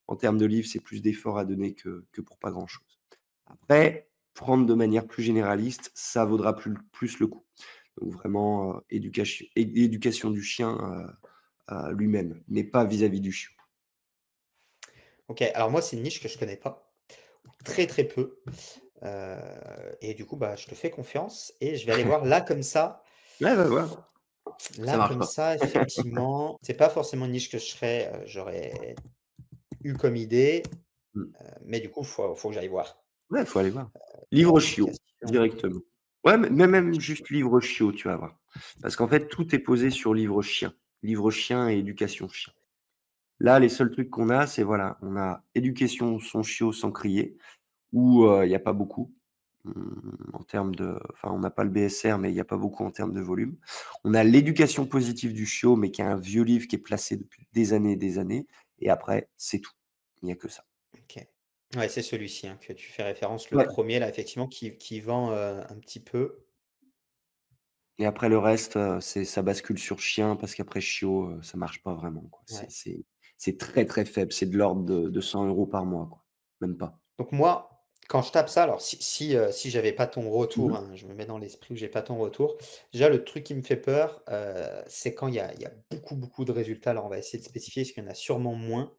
en termes de livres, c'est plus d'efforts à donner que pour pas grand-chose. Après, prendre de manière plus généraliste, ça vaudra plus le coup. Donc vraiment, éducation du chien, lui-même, mais pas vis-à-vis du chiot. OK, alors moi, c'est une niche que je connais pas, très, très peu, et du coup, bah, je te fais confiance et je vais aller voir Ouais, va voir, ça là, marche comme pas. ça, effectivement, c'est pas forcément une niche que j'aurais eu comme idée, Mmh. mais du coup, faut que j'aille voir. Ouais, faut aller voir. Livre chiot, Éducation. directement. Ouais, mais même juste livre chiot, tu vas voir. Parce qu'en fait, tout est posé sur livre chien. Livre chien et éducation chien. Là, les seuls trucs qu'on a, c'est voilà, on a éducation son chiot sans crier, où, il y a pas beaucoup, en termes de enfin, on n'a pas le BSR, mais il y a pas beaucoup en termes de volume. On a l'éducation positive du chiot, mais qui est un vieux livre qui est placé depuis des années et des années et après, c'est tout. Il n'y a que ça. OK. Ouais, c'est celui-ci, hein, que tu fais référence, le Ouais. premier là, effectivement, qui vend, un petit peu. Et après le reste, ça bascule sur chien parce qu'après chiot, ça marche pas vraiment, quoi. Ouais. C'est très, très faible. C'est de l'ordre de 100 € par mois, quoi. Même pas. Donc moi, quand je tape ça, alors si j'avais pas ton Mmh retour, mh. hein, je me mets dans l'esprit où j'ai pas ton retour. Déjà, le truc qui me fait peur, c'est quand il y a beaucoup, beaucoup de résultats. Alors on va essayer de spécifier, parce qu'il y en a sûrement moins,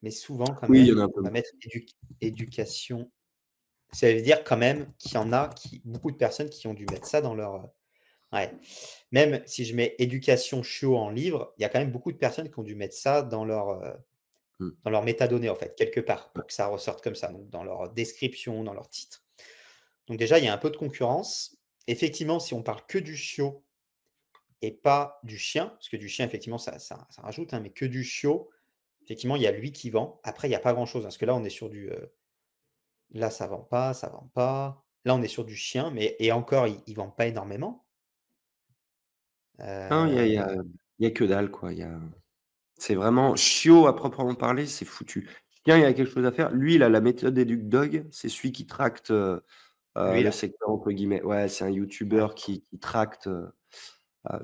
mais souvent quand Oui, il y en même, a un on peu va moins. mettre éducation. Ça veut dire quand même qu'il y en a qui beaucoup de personnes qui ont dû mettre ça dans leur, ouais. Même si je mets éducation chiot en livre, il y a quand même beaucoup de personnes qui ont dû mettre ça Mmh. dans leurs métadonnées, en fait, quelque part, Ouais. pour que ça ressorte comme ça, donc dans leur description, dans leur titre. Donc déjà, il y a un peu de concurrence. Effectivement, si on parle que du chiot et pas du chien, parce que du chien, effectivement, ça rajoute, hein, mais que du chiot, effectivement, il y a lui qui vend. Après, il y a pas grand-chose, hein, parce que là, on est sur du, là, ça vend pas, ça vend pas. Là, on est sur du chien, mais et encore, ils vendent pas énormément. Non, Heu, il y a que dalle, quoi. C'est vraiment chiot à proprement parler, c'est foutu. chien, il y a quelque chose à faire. Lui, il a la méthode EducDog, c'est celui qui tracte, Lui le là. secteur entre guillemets. Ouais, c'est un Ouais, youtubeur qui tracte,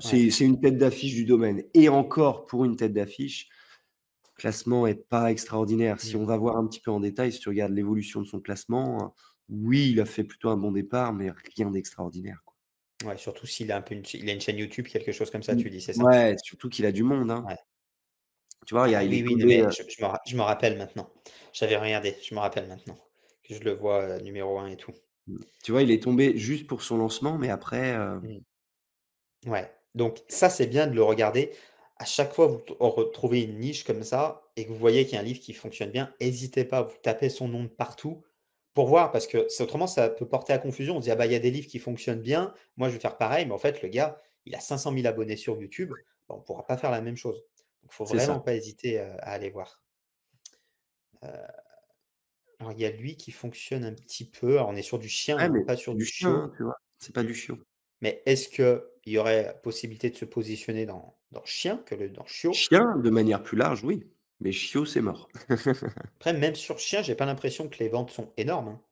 ouais. c'est une tête d'affiche du domaine et encore pour une tête d'affiche, le classement est pas extraordinaire. Si Mmh. on va voir un petit peu en détail, si tu regardes l'évolution de son classement, oui, il a fait plutôt un bon départ, mais rien d'extraordinaire, quoi. Ouais, surtout s'il a un peu il a une chaîne YouTube, quelque chose comme ça, Mmh, tu dis, c'est ça? ouais, surtout qu'il a du monde, hein. Ouais. Tu vois, Ah il oui, est oui, non tombé, mais je me rappelle maintenant. J'avais regardé, je me rappelle maintenant que je le vois, numéro 1 et tout. tu vois, il est tombé juste pour son lancement, mais après, Mmh. Ouais, donc ça, c'est bien de le regarder. À chaque fois, vous retrouvez une niche comme ça et que vous voyez qu'il y a un livre qui fonctionne bien, hésitez pas, vous tapez son nom de partout pour voir parce que autrement ça peut porter à confusion. On se dit: «Ah bah, il y a des livres qui fonctionnent bien, moi je vais faire pareil», mais en fait le gars, il a 500 000 abonnés sur YouTube, bah, on pourra pas faire la même chose. Donc faut c'est vraiment ça. pas hésiter, à aller voir. Heu, alors il y a lui qui fonctionne un petit peu, alors on est sur du chien, Ouais, hein, mais pas c'est sur du du chien, hein, chiot. tu vois? C'est pas Mmh. du chiot. Mais est-ce qu'il y aurait possibilité de se positionner dans chien que dans chiot? Chien, de manière plus large, oui, mais chiot, c'est mort. Après même sur chien, j'ai pas l'impression que les ventes sont énormes, hein.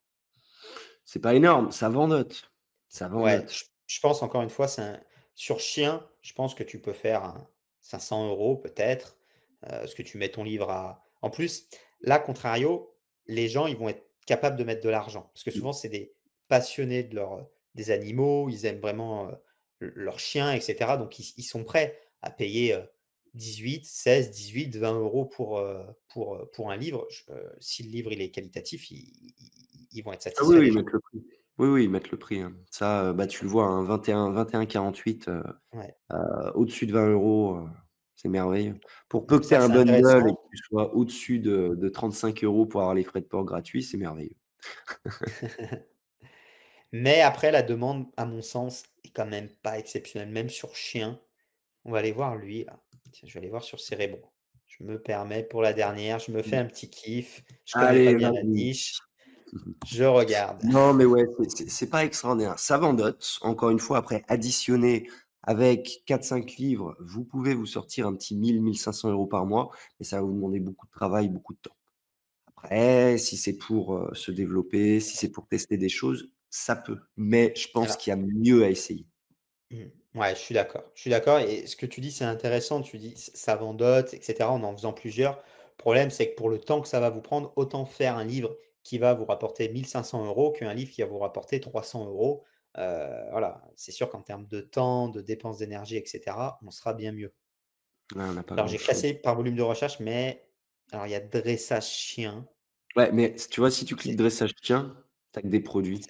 C'est pas énorme, ça vendote. Ça Ouais, vendote. je pense encore une fois, c'est un sur chien, je pense que tu peux faire un 500 € peut-être, parce que tu mets ton livre à en plus, là, contrario, les gens, ils vont être capables de mettre de l'argent. Parce que Mmh. souvent, c'est des passionnés des animaux, ils aiment vraiment, leurs chiens et cetera. Donc ils sont prêts à payer, 18, 16, 18, 20 € pour un livre. Si le livre, il est qualitatif, ils vont être Ah oui, satisfaits oui, les ils gens. mettent le prix. Oui, oui, ils mettent le prix, hein. Ça, bah, tu le vois, hein, 21-48, Ouais. au-dessus de 20 €, c'est merveilleux. Pour peu Donc que tu aies ça, un c'est bundle et intéressant. que tu sois au-dessus de 35 € pour avoir les frais de port gratuits, c'est merveilleux. Mais après la demande, à mon sens, est quand même pas exceptionnelle, même sur chien. On va aller voir lui là. Tiens, je vais aller voir sur Cérébro. Je me permets pour la dernière, je me fais Mmh. un petit kiff, je connais pas Allez, bien la vas-y. niche, je regarde. Non, mais ouais, c'est pas extraordinaire. Ça vendote. Encore une fois, après additionner avec 4-5 livres, vous pouvez vous sortir un petit 1 000-1 500 € par mois, mais ça va vous demander beaucoup de travail, beaucoup de temps. Après, si c'est pour, se développer, si c'est pour tester des choses, ça peut. Mais je pense Alors, qu'il y a mieux à essayer. mmh, ouais, je suis d'accord. Je suis d'accord et ce que tu dis, c'est intéressant. Tu dis: Ça vendote» et cetera, en faisant plusieurs. Le problème, c'est que pour le temps que ça va vous prendre, autant faire un livre qui va vous rapporter 1 500 € qu'un livre qui va vous rapporter 300 €. Voilà, c'est sûr qu'en termes de temps, de dépenses d'énergie et cetera, on sera bien mieux. Ouais, on n'a pas Alors j'ai grand-chose. classé par volume de recherche, mais alors il y a dressage chien, Ouais, mais tu vois, si tu cliques c'est dressage chien, tu as que des produits.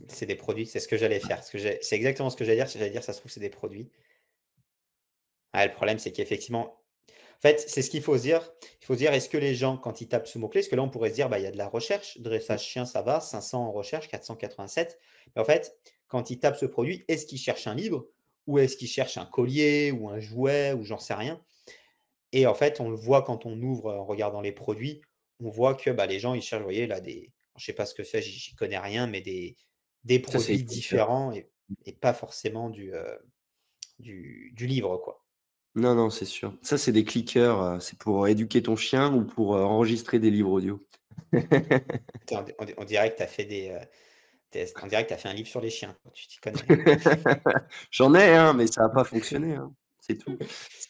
c'est des produits, c'est ce que j'allais faire. C'est exactement ce que j'allais dire, j'allais dire: «Ça se trouve, c'est des produits». Ah, le problème, c'est qu'effectivement en fait, c'est ce qu'il faut se dire. Il faut se dire: «Est-ce que les gens, quand ils tapent ce mot-clé» parce que là, on pourrait se dire: «Bah, il y a de la recherche, Mmh. dressage chien, ça va, 500 en recherche, 487». Mais en fait, quand ils tapent ce produit, est-ce qu'ils cherchent un livre ou est-ce qu'ils cherchent un collier ou un jouet ou j'en sais rien? Et en fait, on le voit quand on ouvre, en regardant les produits, on voit que, bah, les gens, ils cherchent, vous voyez là, je sais pas ce que c'est, j'y connais rien, mais des Ça, c'est les produits clickers. différents et pas forcément du livre, quoi. Non, non, c'est sûr. Ça, c'est des clickers, c'est pour éduquer ton chien ou pour, enregistrer des livres audio. Attends, on dirait que tu as fait on dirait que tu as fait un livre sur les chiens, quoi, tu t'y connais. J'en ai, hein, mais ça a pas fonctionné, hein, c'est tout.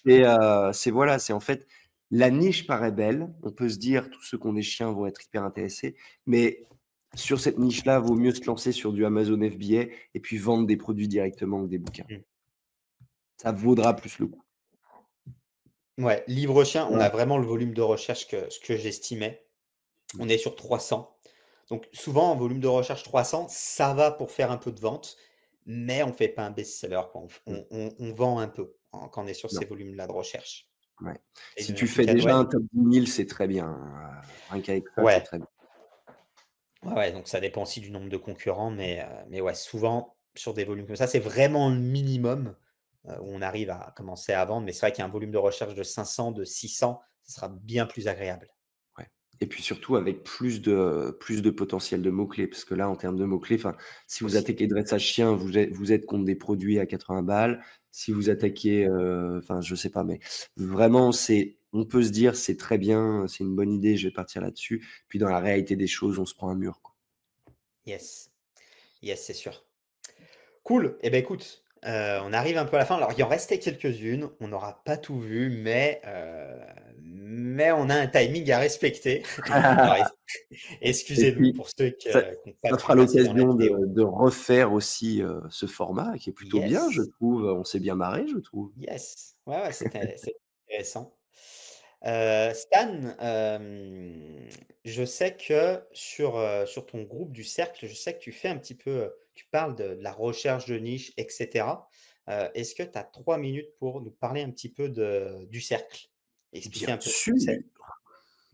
C'est voilà, c'est en fait la niche paraît belle. On peut se dire: «Tous ceux qui ont des chiens vont être hyper intéressés», mais sur cette niche-là, vaut mieux se lancer sur du Amazon FBA et puis vendre des produits directement que des bouquins. Mmh. Ça vaudra plus le coup. Ouais, livre chien, on Ouais. a vraiment le volume de recherche que ce que j'estimais. Mmh. On est sur 300. Donc souvent, en volume de recherche 300, ça va pour faire un peu de vente, mais on fait pas un best-seller, quoi. Mmh. On vend un peu, quand on est sur ces Non, volumes-là de recherche. ouais. Et Si de tu tu fais ca déjà ouais, un top 10 000, c'est très bien, rien qu'avec ça, c'est ouais, très bien. ouais, ouais, donc ça dépend aussi du nombre de concurrents, mais ouais, souvent, sur des volumes comme ça, c'est vraiment le minimum, où on arrive à commencer à vendre, mais c'est vrai qu'il y a un volume de recherche de 500, de 600, ce sera bien plus agréable. Ouais et puis surtout avec plus de potentiel de mots-clés, parce que là, en termes de mots-clés, enfin, si vous Aussi. attaquez dressage chien, vous êtes contre des produits à 80 balles. Si vous attaquez, enfin, je sais pas, mais vraiment, c'est on peut se dire: «C'est très bien, c'est une bonne idée, je vais partir là-dessus». Puis dans la réalité des choses, on se prend un mur, quoi. Yes, yes, c'est sûr. Cool. Et ben écoute, on arrive un peu à la fin. Alors il en restait quelques-unes, on n'aura pas tout vu, mais on a un timing à respecter. Alors Et excusez-nous puis pour ceux ça qui ont pas ça pu fera passer dans la l'occasion vidéo. de refaire aussi, ce format qui est plutôt bien, je Yes, trouve. On s'est bien marré, je trouve. yes. Ouais, ouais, c'était intéressant. Stan, je sais que sur ton groupe du cercle, je sais que tu fais un petit peu, tu parles de la recherche de niche et cetera. Est-ce que tu as 3 minutes pour nous parler un petit peu du cercle? Bien Expliquer un peu ce sûr! que c'est?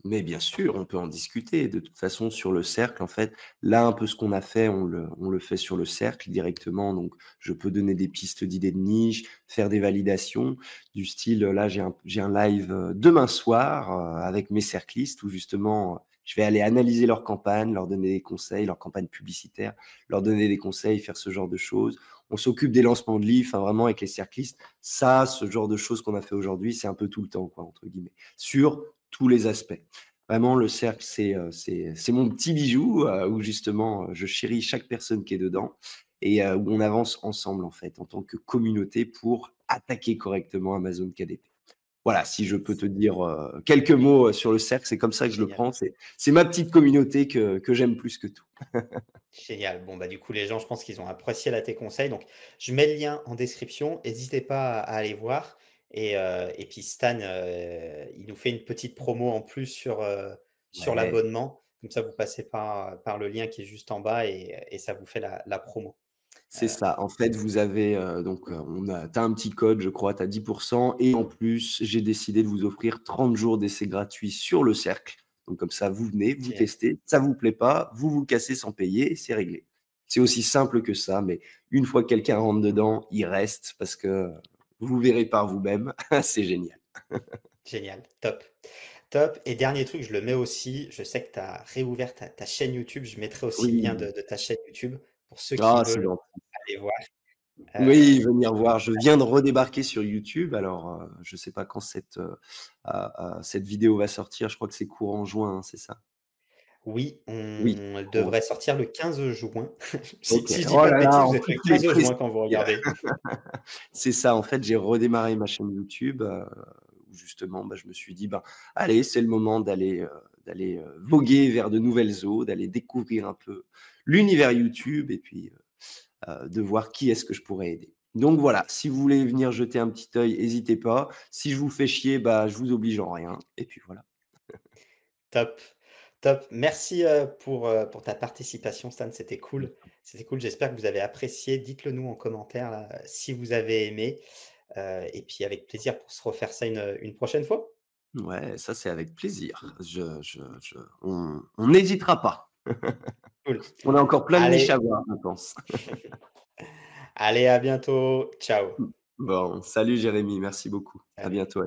Mais bien sûr, on peut en discuter. De toute façon, sur le cercle, en fait, là, un peu ce qu'on a fait, on le fait sur le cercle directement. Donc, je peux donner des pistes d'idées de niche, faire des validations du style, là, j'ai un live, demain soir, avec mes cerclistes où justement, je vais aller analyser leur campagne, leur donner des conseils, leur campagne publicitaire, leur donner des conseils, faire ce genre de choses. On s'occupe des lancements de livres, enfin, vraiment avec les cerclistes. Ça, ce genre de choses qu'on a fait aujourd'hui, c'est un peu tout le temps, quoi, entre guillemets, sur tous les aspects. Vraiment, le cercle, c'est mon petit bijou, où justement, je chéris chaque personne qui est dedans et où on avance ensemble, en fait, en tant que communauté pour attaquer correctement Amazon KDP. Voilà, si je peux te dire, quelques mots, sur le cercle, c'est comme ça que je le Génial, prends. C'est ma petite communauté que j'aime plus que tout. génial. Bon, bah, du coup, les gens, je pense qu'ils ont apprécié là tes conseils, donc je mets le lien en description. N'hésitez pas à aller voir et puis Stan, il nous fait une petite promo en plus sur Ouais. l'abonnement. Comme ça, vous passez par le lien qui est juste en bas et ça vous fait la promo. C'est ça. En fait, vous avez, donc, tu as un petit code, je crois, tu as 10 et en plus, j'ai décidé de vous offrir 30 jours d'essai gratuit sur le cercle. Donc comme ça, vous venez, vous Génial. testez, ça vous plaît pas, vous vous cassez sans payer et c'est réglé. C'est aussi simple que ça, mais une fois que quelqu'un rentre dedans, il reste parce que vous verrez par vous-même, c'est génial. Génial, top. Top et dernier truc, je le mets aussi, je sais que tu as réouvert ta chaîne YouTube, je mettrai aussi le lien Oui. de ta chaîne YouTube pour ceux qui Ah, c'est veulent gentil. aller voir. Oui, Je venir voir. Je viens de redébarquer sur YouTube. Alors, je sais pas quand cette vidéo va sortir. Je crois que c'est courant juin, hein, c'est ça? oui, Oui, elle courant devrait juin. sortir le 15 juin. Si OK. si je dis Oh pas de là là, bêtises, vous en êtes le toutes les 15 précisions. juin quand vous regardez. C'est ça, en fait, j'ai redémarré ma chaîne YouTube, où justement, bah, je me suis dit: «Ben, allez, c'est le moment d'aller voguer vers de nouvelles eaux, d'aller découvrir un peu l'univers YouTube et puis, de voir qui est-ce que je pourrais aider». Donc voilà, si vous voulez venir jeter un petit œil, hésitez pas. Si je vous fais chier, bah, je vous oblige en rien et puis voilà. Top, top. Merci, pour ta participation Stan, c'était cool. C'était cool, j'espère que vous avez apprécié. Dites-le nous en commentaire là, si vous avez aimé, et puis avec plaisir pour se refaire ça une prochaine fois. Ouais, ça, c'est avec plaisir. On n'hésitera pas. Cool. On a encore plein de niches Allez, à voir, je pense. allez à bientôt. Ciao. Bon, salut Jérémy, merci beaucoup. À Salut. bientôt.